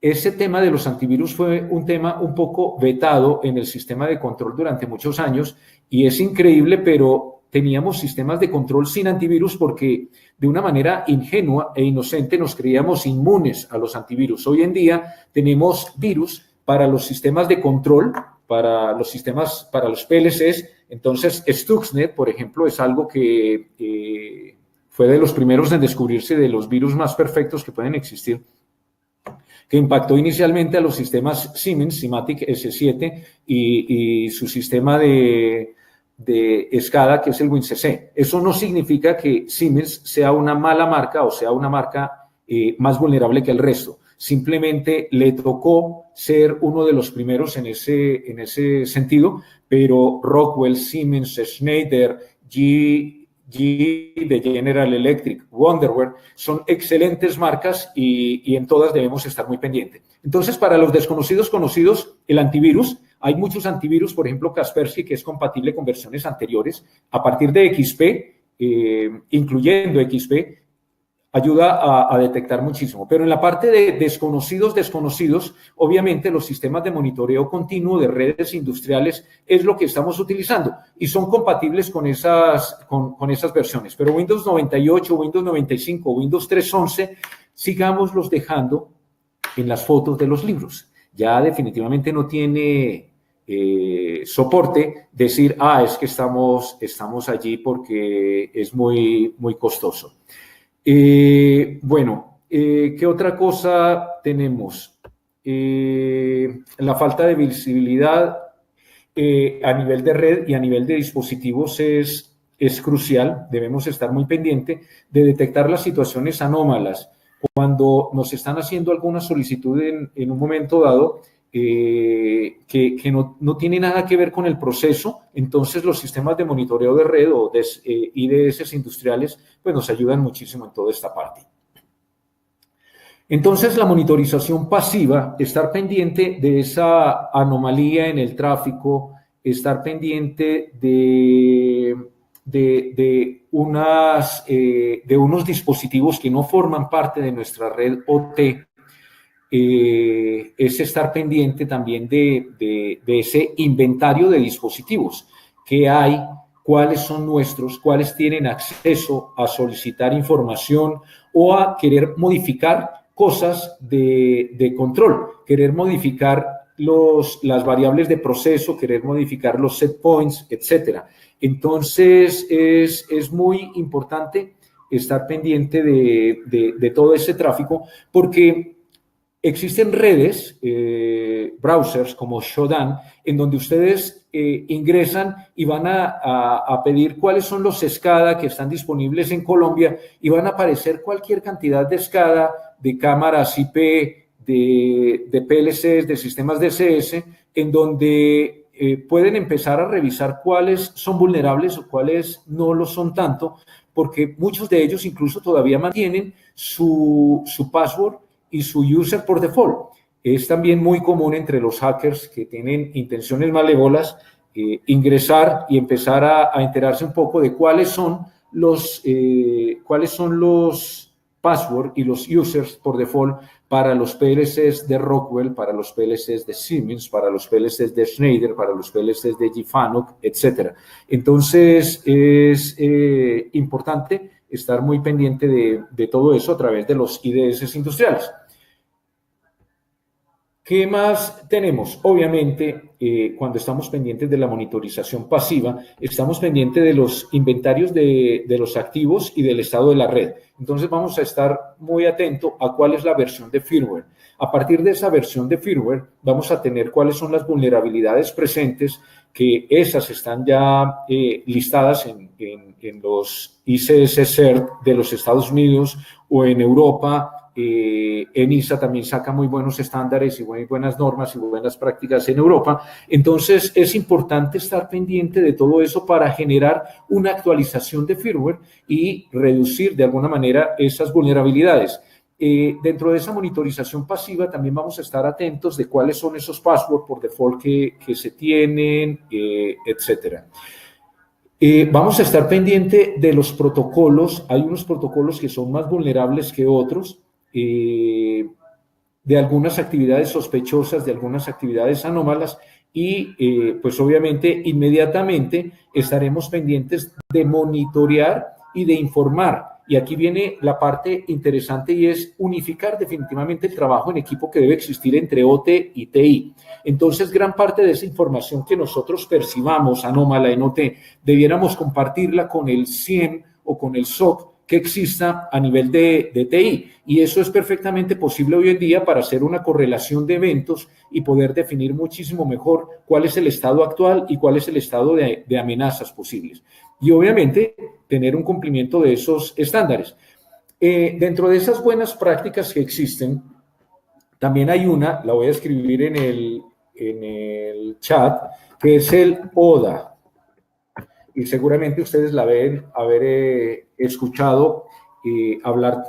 Ese tema de los antivirus fue un tema un poco vetado en el sistema de control durante muchos años y es increíble, pero teníamos sistemas de control sin antivirus porque de una manera ingenua e inocente nos creíamos inmunes a los antivirus. Hoy en día tenemos virus para los sistemas de control, para los sistemas, para los PLCs. Entonces, Stuxnet, por ejemplo, es algo que fue de los primeros en descubrirse de los virus más perfectos que pueden existir, que impactó inicialmente a los sistemas Siemens, Simatic S7 y su sistema de SCADA, que es el WinCC. Eso no significa que Siemens sea una mala marca o sea una marca más vulnerable que el resto. Simplemente le tocó ser uno de los primeros en ese sentido, pero Rockwell, Siemens, Schneider, GE de General Electric, Wonderware, son excelentes marcas y en todas debemos estar muy pendientes. Entonces, para los desconocidos conocidos, el antivirus, hay muchos antivirus, por ejemplo, Kaspersky, que es compatible con versiones anteriores, a partir de XP, incluyendo XP, ayuda a detectar muchísimo. Pero en la parte de desconocidos, obviamente los sistemas de monitoreo continuo de redes industriales es lo que estamos utilizando y son compatibles con esas versiones. Pero Windows 98, Windows 95, Windows 3.11, sigámoslos dejando en las fotos de los libros. Ya definitivamente no tiene soporte decir, es que estamos allí porque es muy, muy costoso. Bueno, ¿qué otra cosa tenemos? La falta de visibilidad a nivel de red y a nivel de dispositivos es crucial. Debemos estar muy pendientes de detectar las situaciones anómalas. Cuando nos están haciendo alguna solicitud en un momento dado que no tiene nada que ver con el proceso, entonces los sistemas de monitoreo de red o de IDS industriales pues nos ayudan muchísimo en toda esta parte. Entonces la monitorización pasiva, estar pendiente de esa anomalía en el tráfico, estar pendiente de unos dispositivos que no forman parte de nuestra red OT, es estar pendiente también de ese inventario de dispositivos que hay, cuáles son nuestros, cuáles tienen acceso a solicitar información o a querer modificar cosas de control, querer modificar las variables de proceso, querer modificar los set points, etcétera. Entonces es muy importante estar pendiente de todo ese tráfico porque existen redes, browsers como Shodan, en donde ustedes ingresan y van a pedir cuáles son los SCADA que están disponibles en Colombia y van a aparecer cualquier cantidad de SCADA, de cámaras IP, de PLCs, de sistemas DCS, en donde pueden empezar a revisar cuáles son vulnerables o cuáles no lo son tanto, porque muchos de ellos incluso todavía mantienen su password y su user por default. Es también muy común entre los hackers que tienen intenciones malévolas ingresar y empezar a enterarse un poco de cuáles son los password y los users por default para los PLCs de Rockwell, para los PLCs de Siemens, para los PLCs de Schneider, para los PLCs de GFANUC, etc. Entonces, es importante estar muy pendiente de todo eso a través de los IDS industriales. ¿Qué más tenemos? Obviamente, cuando estamos pendientes de la monitorización pasiva, estamos pendientes de los inventarios de los activos y del estado de la red. Entonces, vamos a estar muy atentos a cuál es la versión de firmware. A partir de esa versión de firmware, vamos a tener cuáles son las vulnerabilidades presentes, que esas están ya listadas en los ICS CERT de los Estados Unidos o en Europa. ENISA también saca muy buenos estándares y muy buenas normas y buenas prácticas en Europa. Entonces, es importante estar pendiente de todo eso para generar una actualización de firmware y reducir de alguna manera esas vulnerabilidades. Dentro de esa monitorización pasiva también vamos a estar atentos de cuáles son esos passwords por default que se tienen, etcétera. Vamos a estar pendiente de los protocolos. Hay unos protocolos que son más vulnerables que otros, de algunas actividades sospechosas, de algunas actividades anómalas, y pues obviamente inmediatamente estaremos pendientes de monitorear y de informar. Y aquí viene la parte interesante, y es unificar definitivamente el trabajo en equipo que debe existir entre OT y TI. Entonces, gran parte de esa información que nosotros percibamos anómala en OT, debiéramos compartirla con el CIEM o con el SOC que exista a nivel de TI. Y eso es perfectamente posible hoy en día para hacer una correlación de eventos y poder definir muchísimo mejor cuál es el estado actual y cuál es el estado de amenazas posibles. Y obviamente tener un cumplimiento de esos estándares. Dentro de esas buenas prácticas que existen, también hay una, la voy a escribir en el chat, que es el ODA. Y seguramente ustedes la deben haber escuchado hablar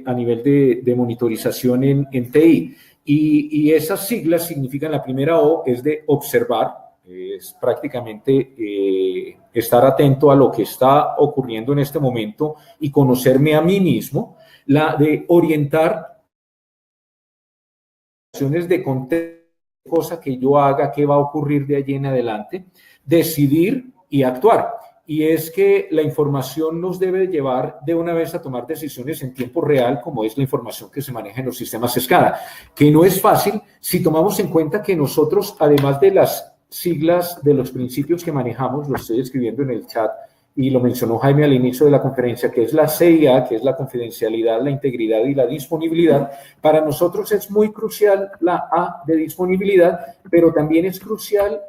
a nivel de monitorización en TI. Y esas siglas significan, la primera O es de observar, es prácticamente estar atento a lo que está ocurriendo en este momento y conocerme a mí mismo. La de orientar, acciones de contexto, cosa que yo haga, qué va a ocurrir de allí en adelante. Decidir y actuar. Y es que la información nos debe llevar de una vez a tomar decisiones en tiempo real, como es la información que se maneja en los sistemas SCADA, que no es fácil si tomamos en cuenta que nosotros, además de las siglas de los principios que manejamos, lo estoy escribiendo en el chat y lo mencionó Jaime al inicio de la conferencia, que es la CIA, que es la confidencialidad, la integridad y la disponibilidad. Para nosotros es muy crucial la A de disponibilidad, pero también es crucial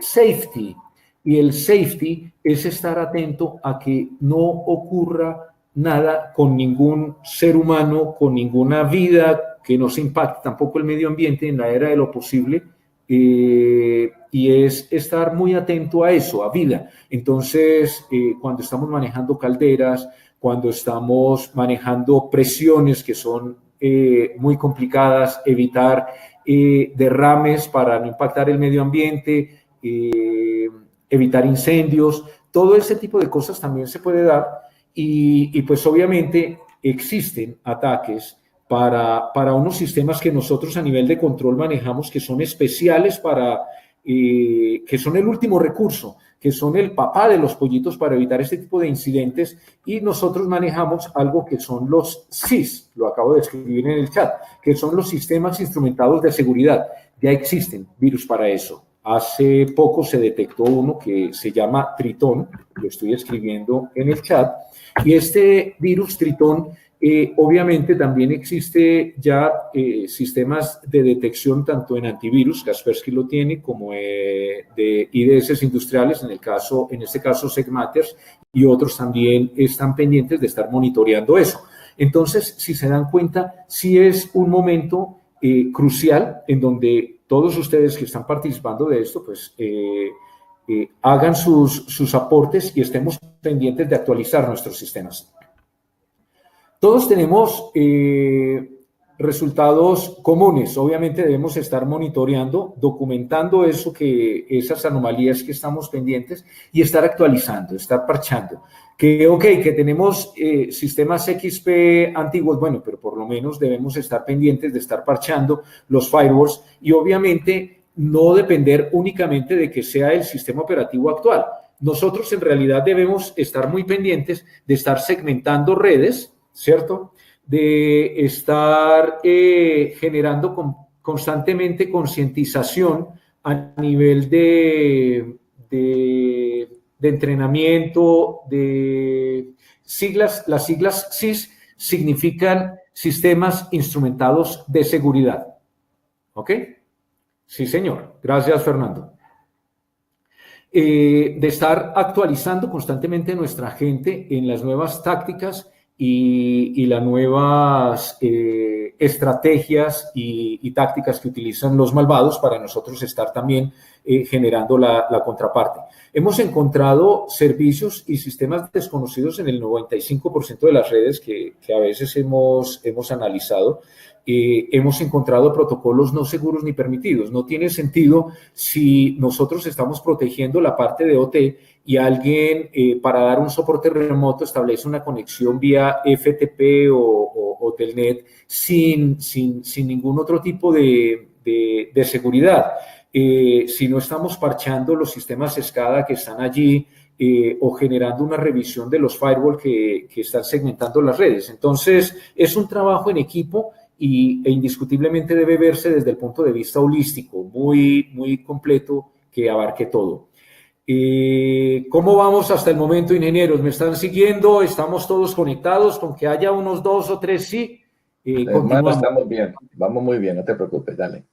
safety. Y el safety es estar atento a que no ocurra nada con ningún ser humano, con ninguna vida, que no se impacte tampoco el medio ambiente en la era de lo posible. Y es estar muy atento a eso, a vida. Entonces, cuando estamos manejando calderas, cuando estamos manejando presiones que son muy complicadas, evitar derrames para no impactar el medio ambiente, evitar incendios, todo ese tipo de cosas también se puede dar. Y pues obviamente existen ataques para unos sistemas que nosotros a nivel de control manejamos, que son especiales para, que son el último recurso, que son el papá de los pollitos para evitar este tipo de incidentes, y nosotros manejamos algo que son los SIS, lo acabo de escribir en el chat, que son los sistemas instrumentados de seguridad. Ya existen virus para eso. Hace poco se detectó uno que se llama Tritón, lo estoy escribiendo en el chat, y este virus Tritón, obviamente también existe ya sistemas de detección tanto en antivirus, Kaspersky lo tiene, como de IDS industriales, en este caso Segmaters, y otros también están pendientes de estar monitoreando eso. Entonces, si se dan cuenta, sí es un momento crucial en donde todos ustedes que están participando de esto, pues hagan sus aportes y estemos pendientes de actualizar nuestros sistemas. Todos tenemos resultados comunes. Obviamente debemos estar monitoreando, documentando esas anomalías que estamos pendientes y estar actualizando, estar parchando. Que tenemos sistemas XP antiguos, bueno, pero por lo menos debemos estar pendientes de estar parchando los firewalls y obviamente no depender únicamente de que sea el sistema operativo actual. Nosotros en realidad debemos estar muy pendientes de estar segmentando redes, ¿cierto? De estar generando constantemente concientización a nivel de entrenamiento, de siglas. Las siglas SIS significan Sistemas Instrumentados de Seguridad. ¿Ok? Sí, señor. Gracias, Fernando. De estar actualizando constantemente nuestra gente en las nuevas tácticas y las nuevas estrategias y tácticas que utilizan los malvados para nosotros estar también generando la contraparte. Hemos encontrado servicios y sistemas desconocidos en el 95% de las redes que a veces hemos analizado. Hemos encontrado protocolos no seguros ni permitidos. No tiene sentido si nosotros estamos protegiendo la parte de OT y alguien para dar un soporte remoto establece una conexión vía FTP o Telnet sin ningún otro tipo de seguridad. Si no estamos parchando los sistemas SCADA que están allí o generando una revisión de los firewall que están segmentando las redes. Entonces, es un trabajo en equipo e indiscutiblemente debe verse desde el punto de vista holístico, muy completo, que abarque todo. ¿Cómo vamos hasta el momento, ingenieros? ¿Me están siguiendo? ¿Estamos todos conectados? Con que haya unos 2 o 3, sí.
Hermano, estamos bien, vamos muy bien, no te preocupes, dale.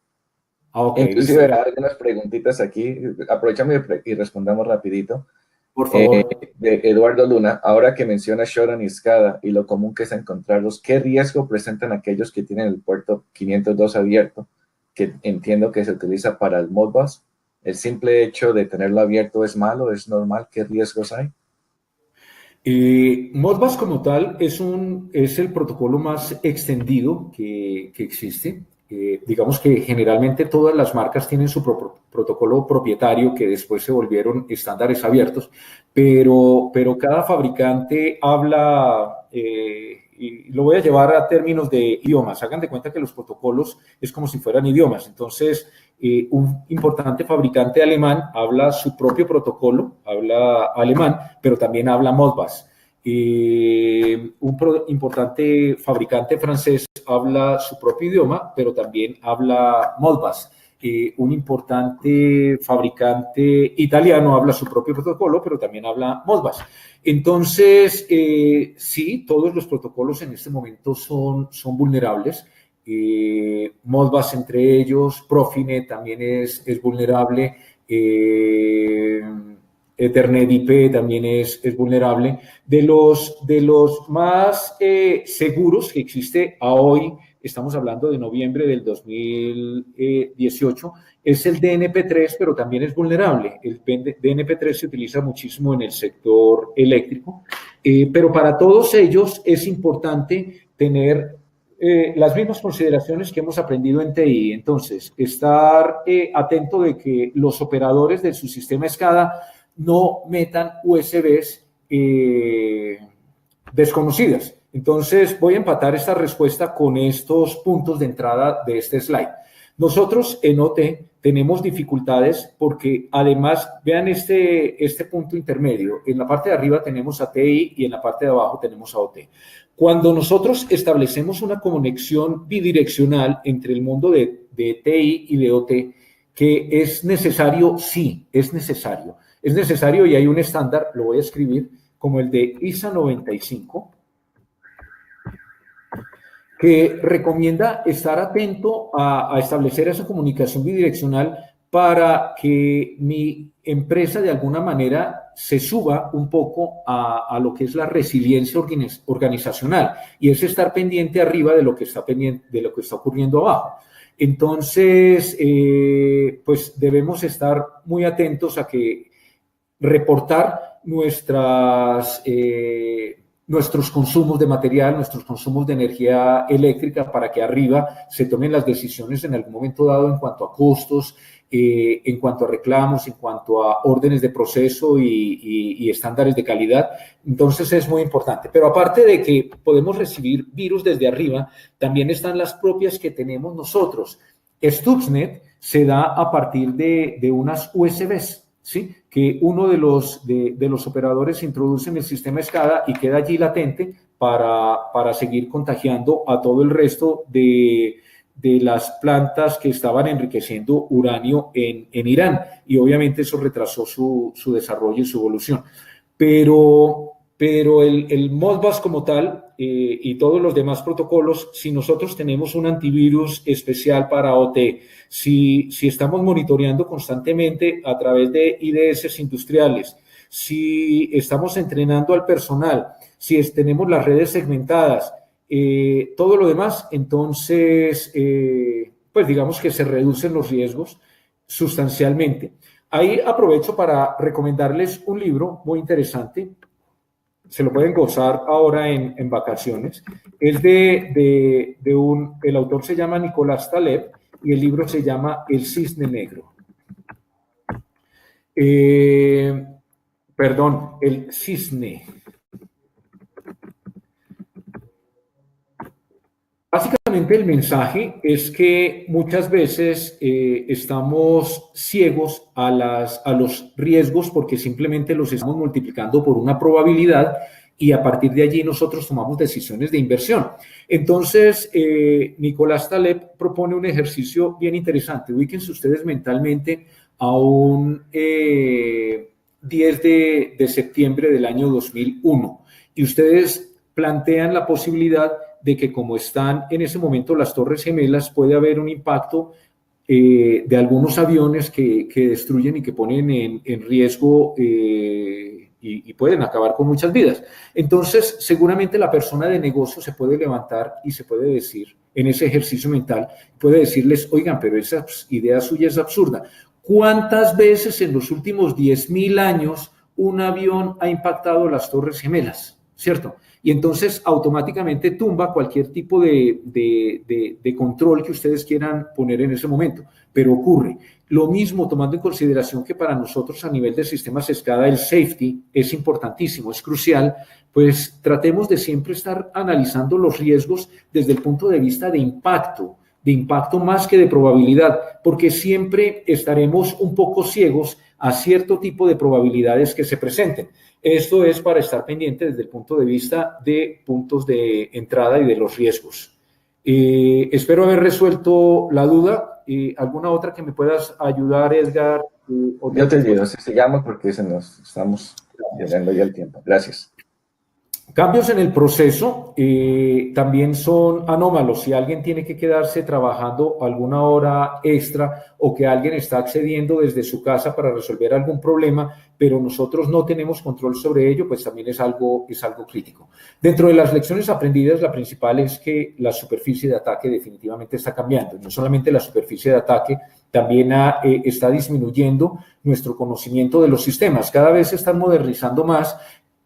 Okay,
inclusive hay algunas preguntitas aquí, aprovechamos y respondamos rapidito.
Por favor.
De Eduardo Luna, ahora que menciona Shodan y SCADA y lo común que es encontrarlos, ¿qué riesgo presentan aquellos que tienen el puerto 502 abierto, que entiendo que se utiliza para el Modbus? ¿El simple hecho de tenerlo abierto es malo, es normal? ¿Qué riesgos hay?
Modbus como tal es el protocolo más extendido que existe. Digamos que generalmente todas las marcas tienen su protocolo propietario que después se volvieron estándares abiertos, pero cada fabricante habla, y lo voy a llevar a términos de idiomas. Hagan de cuenta que los protocolos es como si fueran idiomas. Entonces, un importante fabricante alemán habla su propio protocolo, habla alemán, pero también habla Modbus. Un importante fabricante francés habla su propio idioma, pero también habla Modbus. Un importante fabricante italiano habla su propio protocolo, pero también habla Modbus. Entonces, sí, todos los protocolos en este momento son vulnerables. Modbus entre ellos, Profinet también es vulnerable. Ethernet IP también es vulnerable. De los más seguros que existe a hoy, estamos hablando de noviembre del 2018, es el DNP3, pero también es vulnerable. El DNP3 se utiliza muchísimo en el sector eléctrico, pero para todos ellos es importante tener las mismas consideraciones que hemos aprendido en TI. Entonces, estar atento de que los operadores de su sistema SCADA no metan USBs desconocidas. Entonces, voy a empatar esta respuesta con estos puntos de entrada de este slide. Nosotros en OT tenemos dificultades porque además, vean este punto intermedio. En la parte de arriba tenemos a TI y en la parte de abajo tenemos a OT. Cuando nosotros establecemos una conexión bidireccional entre el mundo de TI y de OT, que es necesario, sí, es necesario. Es necesario y hay un estándar, lo voy a escribir, como el de ISA 95, que recomienda estar atento a establecer esa comunicación bidireccional para que mi empresa de alguna manera se suba un poco a lo que es la resiliencia organizacional y es estar pendiente arriba de lo que está ocurriendo abajo. Entonces, pues debemos estar muy atentos a que reportar nuestras nuestros consumos de material, nuestros consumos de energía eléctrica, para que arriba se tomen las decisiones en algún momento dado en cuanto a costos, en cuanto a reclamos, en cuanto a órdenes de proceso y estándares de calidad. Entonces es muy importante. Pero aparte de que podemos recibir virus desde arriba, también están las propias que tenemos nosotros. Stuxnet se da a partir de unas USBs, ¿sí? Que uno de los operadores introduce en el sistema SCADA y queda allí latente para seguir contagiando a todo el resto de las plantas que estaban enriqueciendo uranio en Irán. Y obviamente eso retrasó su desarrollo y su evolución. Pero el Modbus como tal y todos los demás protocolos, si nosotros tenemos un antivirus especial para OT, si estamos monitoreando constantemente a través de IDS industriales, si estamos entrenando al personal, si tenemos las redes segmentadas, todo lo demás, entonces, pues digamos que se reducen los riesgos sustancialmente. Ahí aprovecho para recomendarles un libro muy interesante. Se lo pueden gozar ahora en vacaciones. Es el autor se llama Nicolás Taleb y el libro se llama El Cisne Negro. Perdón, El Cisne. Básicamente el mensaje es que muchas veces estamos ciegos a los riesgos porque simplemente los estamos multiplicando por una probabilidad y a partir de allí nosotros tomamos decisiones de inversión. Entonces, Nicolás Taleb propone un ejercicio bien interesante. Ubíquense ustedes mentalmente a un 10 de septiembre del año 2001 y ustedes plantean la posibilidad de que como están en ese momento las Torres Gemelas, puede haber un impacto de algunos aviones que destruyen y que ponen en riesgo y pueden acabar con muchas vidas. Entonces, seguramente la persona de negocio se puede levantar y se puede decir, en ese ejercicio mental, puede decirles, oigan, pero esa idea suya es absurda. ¿Cuántas veces en los últimos 10.000 años un avión ha impactado las Torres Gemelas? ¿Cierto? Y entonces automáticamente tumba cualquier tipo de control que ustedes quieran poner en ese momento. Pero ocurre. Lo mismo tomando en consideración que para nosotros a nivel de sistemas SCADA el safety es importantísimo, es crucial, pues tratemos de siempre estar analizando los riesgos desde el punto de vista de impacto más que de probabilidad, porque siempre estaremos un poco ciegos a cierto tipo de probabilidades que se presenten. Esto es para estar pendiente desde el punto de vista de puntos de entrada y de los riesgos. Espero haber resuelto la duda. ¿Alguna otra que me puedas ayudar, Edgar?
Yo te ayudo, si sigamos porque nos estamos llegando ya el tiempo. Gracias.
Cambios en el proceso también son anómalos. Si alguien tiene que quedarse trabajando alguna hora extra o que alguien está accediendo desde su casa para resolver algún problema, pero nosotros no tenemos control sobre ello, pues también es algo crítico. Dentro de las lecciones aprendidas, la principal es que la superficie de ataque definitivamente está cambiando. No solamente la superficie de ataque, también está disminuyendo nuestro conocimiento de los sistemas. Cada vez se están modernizando más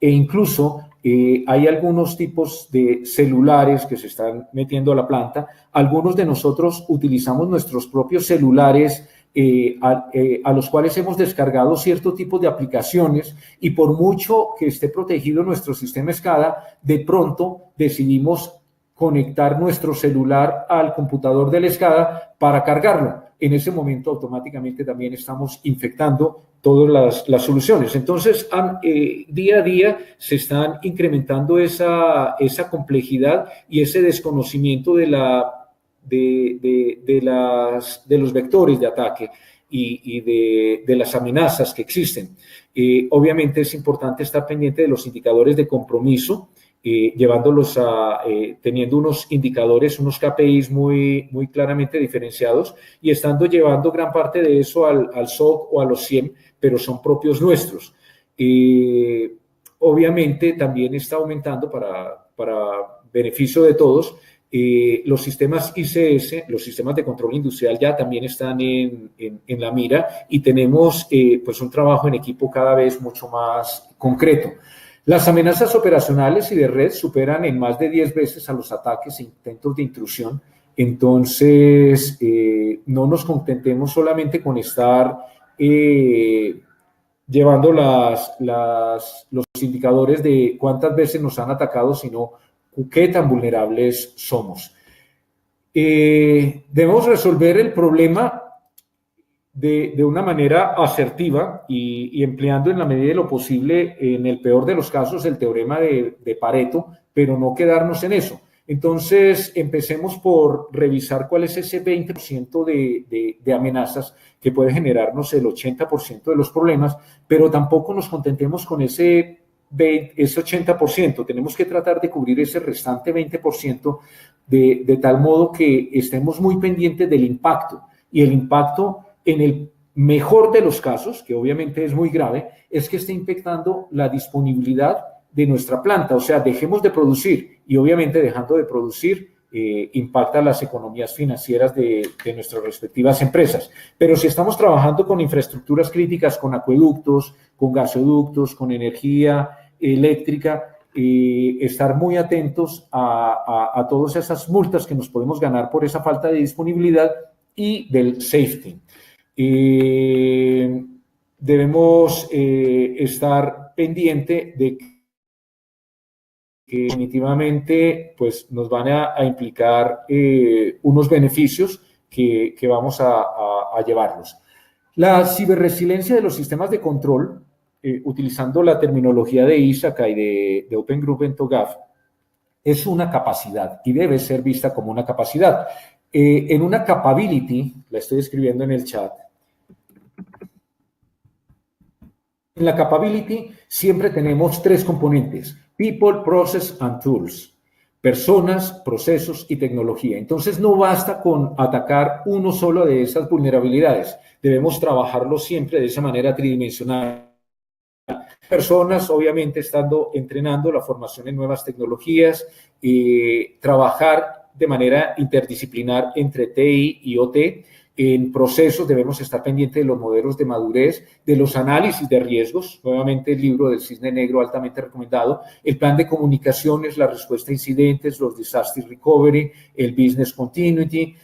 e incluso hay algunos tipos de celulares que se están metiendo a la planta. Algunos de nosotros utilizamos nuestros propios celulares a los cuales hemos descargado cierto tipo de aplicaciones y por mucho que esté protegido nuestro sistema SCADA, de pronto decidimos conectar nuestro celular al computador del SCADA para cargarlo. En ese momento automáticamente también estamos infectando todas las soluciones. Entonces, día a día se están incrementando esa complejidad y ese desconocimiento de los vectores de ataque y de las amenazas que existen. Obviamente es importante estar pendiente de los indicadores de compromiso, llevándolos teniendo unos indicadores, unos KPIs muy claramente diferenciados y estando llevando gran parte de eso al SOC o a los CIEM, pero son propios nuestros. Obviamente también está aumentando para beneficio de todos. Los sistemas ICS, los sistemas de control industrial ya también están en la mira y tenemos pues un trabajo en equipo cada vez mucho más concreto. Las amenazas operacionales y de red superan en más de 10 veces a los ataques e intentos de intrusión. Entonces, no nos contentemos solamente con estar llevando los indicadores de cuántas veces nos han atacado, sino qué tan vulnerables somos. Debemos resolver el problema de una manera asertiva y empleando en la medida de lo posible, en el peor de los casos, el teorema de Pareto, pero no quedarnos en eso. Entonces, empecemos por revisar cuál es ese 20% de amenazas que puede generarnos el 80% de los problemas, pero tampoco nos contentemos con ese 80%. Tenemos que tratar de cubrir ese restante 20% de tal modo que estemos muy pendientes del impacto. Y el impacto, en el mejor de los casos, que obviamente es muy grave, es que esté impactando la disponibilidad de nuestra planta, o sea, dejemos de producir y obviamente dejando de producir impacta las economías financieras de nuestras respectivas empresas. Pero si estamos trabajando con infraestructuras críticas, con acueductos, con gasoductos, con energía eléctrica, estar muy atentos a todas esas multas que nos podemos ganar por esa falta de disponibilidad y del safety. Debemos estar pendiente de que definitivamente pues, nos van a implicar unos beneficios que vamos a llevarlos. La ciberresiliencia de los sistemas de control, utilizando la terminología de ISACA y de Open Group en TOGAF, es una capacidad y debe ser vista como una capacidad. En una capability, la estoy escribiendo en el chat, en la capability siempre tenemos tres componentes: people, process and tools. Personas, procesos y tecnología. Entonces no basta con atacar uno solo de esas vulnerabilidades. Debemos trabajarlo siempre de esa manera tridimensional. Personas, obviamente, entrenando la formación en nuevas tecnologías, trabajar de manera interdisciplinar entre TI y OT. En procesos debemos estar pendientes de los modelos de madurez, de los análisis de riesgos, nuevamente el libro del Cisne Negro altamente recomendado, el plan de comunicaciones, la respuesta a incidentes, los disaster recovery, el business continuity,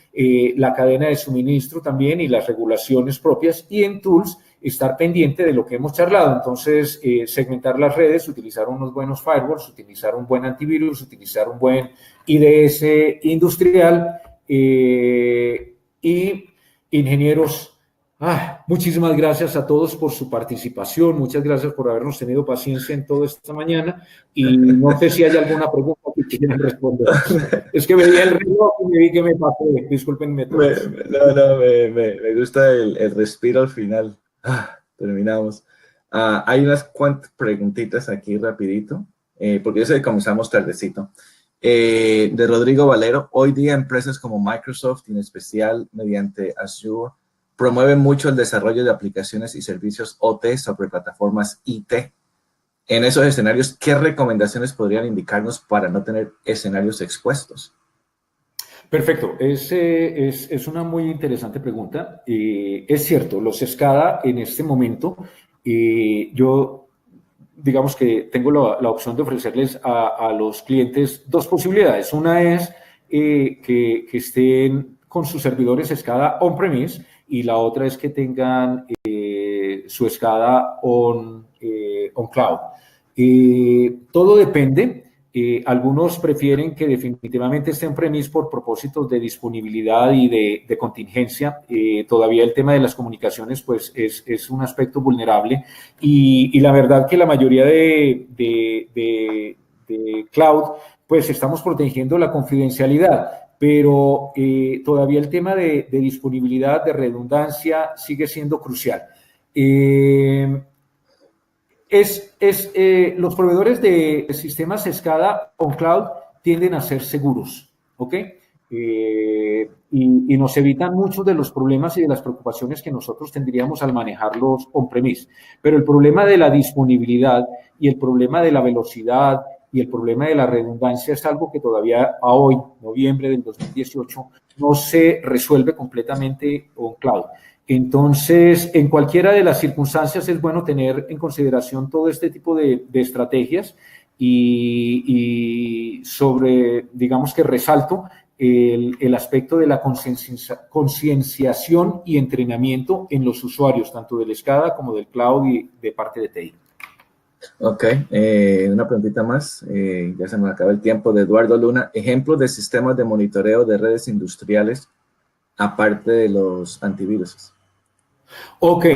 la cadena de suministro también y las regulaciones propias, y en tools estar pendiente de lo que hemos charlado. Entonces, segmentar las redes, utilizar unos buenos firewalls, utilizar un buen antivirus, utilizar un buen IDS industrial y ingenieros, muchísimas gracias a todos por su participación, muchas gracias por habernos tenido paciencia en toda esta mañana y no sé si hay alguna pregunta que quieran responder. Es que veía el reloj y me vi que me pasé, discúlpenme todos.
Me gusta el respiro al final. Terminamos. Hay unas cuantas preguntitas aquí rapidito, porque yo sé que comenzamos tardecito. De Rodrigo Valero: hoy día empresas como Microsoft, en especial mediante Azure, promueven mucho el desarrollo de aplicaciones y servicios OT sobre plataformas IT. En esos escenarios, ¿qué recomendaciones podrían indicarnos para no tener escenarios expuestos?
Perfecto, es una muy interesante pregunta. Es cierto, los SCADA en este momento, yo digamos que tengo la opción de ofrecerles a los clientes dos posibilidades. Una es que estén con sus servidores SCADA on-premise y la otra es que tengan su SCADA on cloud. Todo depende. Algunos prefieren que definitivamente esté on-premise por propósitos de disponibilidad y de contingencia. Todavía el tema de las comunicaciones pues es un aspecto vulnerable y la verdad que la mayoría de cloud pues estamos protegiendo la confidencialidad, pero todavía el tema de disponibilidad, de redundancia sigue siendo crucial. Los proveedores de sistemas SCADA on cloud tienden a ser seguros, ¿ok? Y nos evitan muchos de los problemas y de las preocupaciones que nosotros tendríamos al manejarlos on-premise. Pero el problema de la disponibilidad y el problema de la velocidad y el problema de la redundancia es algo que todavía a hoy, noviembre del 2018, no se resuelve completamente on cloud. Entonces, en cualquiera de las circunstancias es bueno tener en consideración todo este tipo de estrategias y sobre, digamos que resalto el aspecto de la concienciación y entrenamiento en los usuarios, tanto del SCADA como del cloud y de parte de TI.
Ok, una preguntita más, ya se me acaba el tiempo, de Eduardo Luna. Ejemplos de sistemas de monitoreo de redes industriales aparte de los antivirus.
Ok,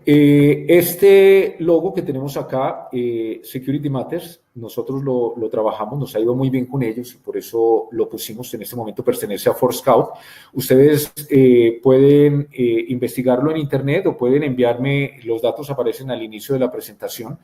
este logo que tenemos acá, Security Matters, nosotros lo trabajamos, nos ha ido muy bien con ellos y por eso lo pusimos. En este momento pertenece a ForScout. Ustedes pueden investigarlo en internet o pueden enviarme, los datos aparecen al inicio de la presentación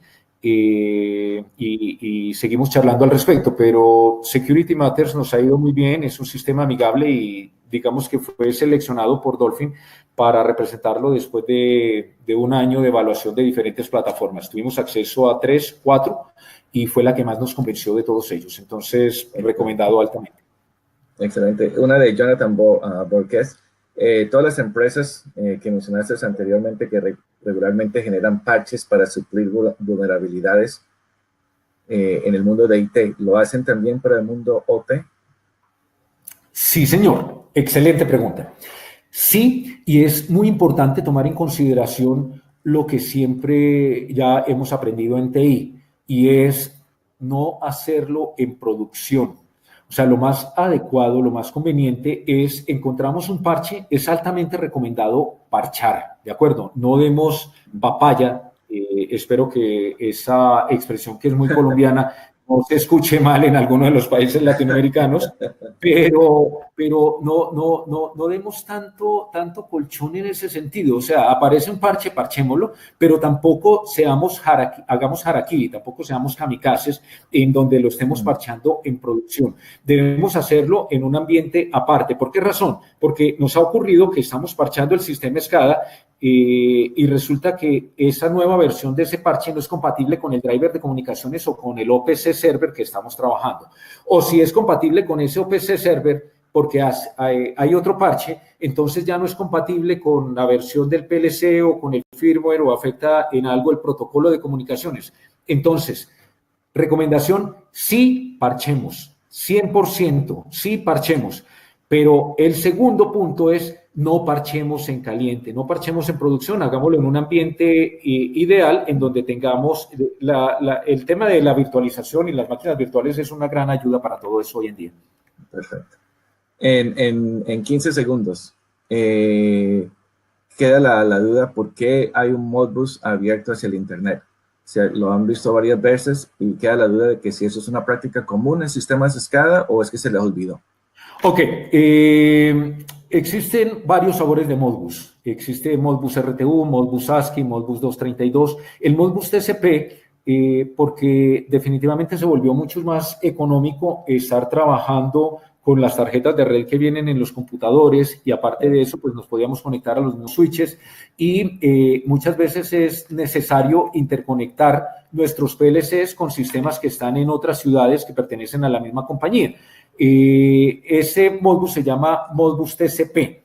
y seguimos charlando al respecto, pero Security Matters nos ha ido muy bien, es un sistema amigable y digamos que fue seleccionado por Dolphin para representarlo después de un año de evaluación de diferentes plataformas. Tuvimos acceso a 3, 4 y fue la que más nos convenció de todos ellos. Entonces, recomendado altamente.
Excelente. Una de Jonathan Borges. Todas las empresas que mencionaste anteriormente que regularmente generan parches para suplir vulnerabilidades en el mundo de IT, ¿lo hacen también para el mundo OT?
Sí, señor. Excelente pregunta. Sí, y es muy importante tomar en consideración lo que siempre ya hemos aprendido en TI, y es no hacerlo en producción. O sea, lo más adecuado, lo más conveniente es, encontramos un parche, es altamente recomendado parchar, ¿de acuerdo? No demos papaya, espero que esa expresión que es muy colombiana no se escuche mal en alguno de los países latinoamericanos, pero no demos tanto colchón en ese sentido. O sea, aparece un parche, parchémoslo, pero tampoco hagamos harakiri, tampoco seamos kamikazes en donde lo estemos parchando en producción. Debemos hacerlo en un ambiente aparte. ¿Por qué razón? Porque nos ha ocurrido que estamos parchando el sistema SCADA y resulta que esa nueva versión de ese parche no es compatible con el driver de comunicaciones o con el OPC server que estamos trabajando. O si es compatible con ese OPC server porque hay otro parche, entonces ya no es compatible con la versión del PLC o con el firmware o afecta en algo el protocolo de comunicaciones. Entonces, recomendación, sí parchemos, 100%, sí parchemos. Pero el segundo punto es no parchemos en caliente, no parchemos en producción, hagámoslo en un ambiente ideal en donde tengamos el tema de la virtualización y las máquinas virtuales es una gran ayuda para todo eso hoy en día.
Perfecto. En 15 segundos, queda la duda por qué hay un Modbus abierto hacia el Internet. Lo han visto varias veces y queda la duda de que si eso es una práctica común en sistemas SCADA o es que se les olvidó.
Ok, existen varios sabores de Modbus. Existe Modbus RTU, Modbus ASCII, Modbus 232. El Modbus TCP, porque definitivamente se volvió mucho más económico estar trabajando con las tarjetas de red que vienen en los computadores y aparte de eso, pues nos podíamos conectar a los mismos switches y muchas veces es necesario interconectar nuestros PLCs con sistemas que están en otras ciudades que pertenecen a la misma compañía. Ese Modbus se llama Modbus TCP,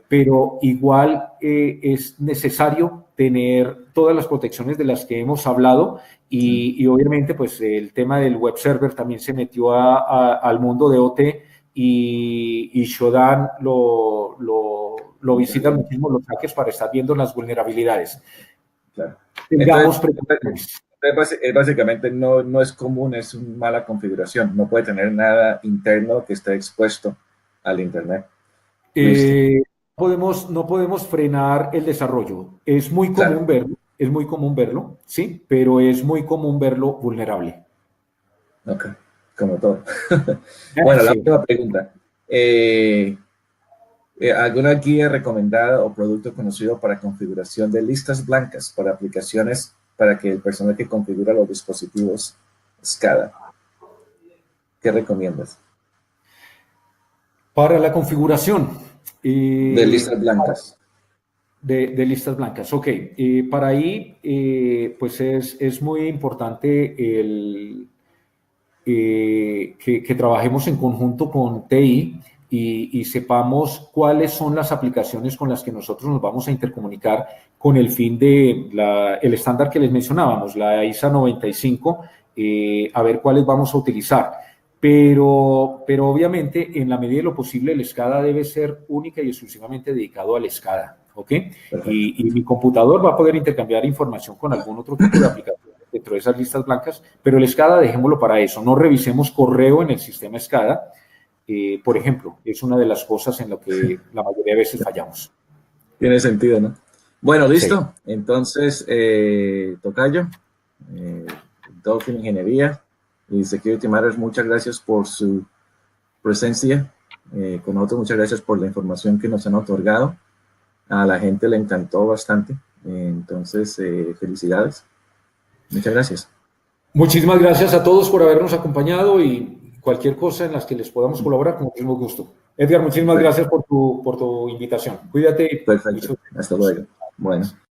pero igual es necesario tener todas las protecciones de las que hemos hablado y obviamente pues el tema del web server también se metió al mundo de OT y Shodan lo visitan muchísimo los hackers para estar viendo las vulnerabilidades.
Claro.
Tengamos
básicamente no es común, es una mala configuración. No puede tener nada interno que esté expuesto al Internet.
No podemos frenar el desarrollo. Es muy común verlo, sí, pero es muy común verlo vulnerable.
Ok, como todo. Bueno, la última pregunta. ¿Alguna guía recomendada o producto conocido para configuración de listas blancas para aplicaciones para que el personal que configura los dispositivos SCADA? ¿Qué recomiendas?
Para la configuración.
De listas blancas.
De listas blancas, ok. Para ahí, pues es muy importante que trabajemos en conjunto con TI y sepamos cuáles son las aplicaciones con las que nosotros nos vamos a intercomunicar con el fin de el estándar que les mencionábamos, la ISA 95, a ver cuáles vamos a utilizar. Pero obviamente, en la medida de lo posible, el SCADA debe ser única y exclusivamente dedicado al SCADA, ¿ok? Y mi computador va a poder intercambiar información con algún otro tipo de aplicación dentro de esas listas blancas, pero el SCADA dejémoslo para eso. No revisemos correo en el sistema SCADA, por ejemplo. Es una de las cosas en lo que la mayoría de veces fallamos.
Tiene sentido, ¿no? Bueno, listo.
Sí.
Entonces, Tocayo, Dolphin Ingeniería y Security Matters, muchas gracias por su presencia con nosotros. Muchas gracias por la información que nos han otorgado. A la gente le encantó bastante. Entonces, felicidades. Muchas gracias.
Muchísimas gracias a todos por habernos acompañado y cualquier cosa en las que les podamos colaborar, con muchísimo gusto. Edgar, muchísimas gracias por tu invitación. Cuídate.
Perfecto. Hasta luego. Bueno.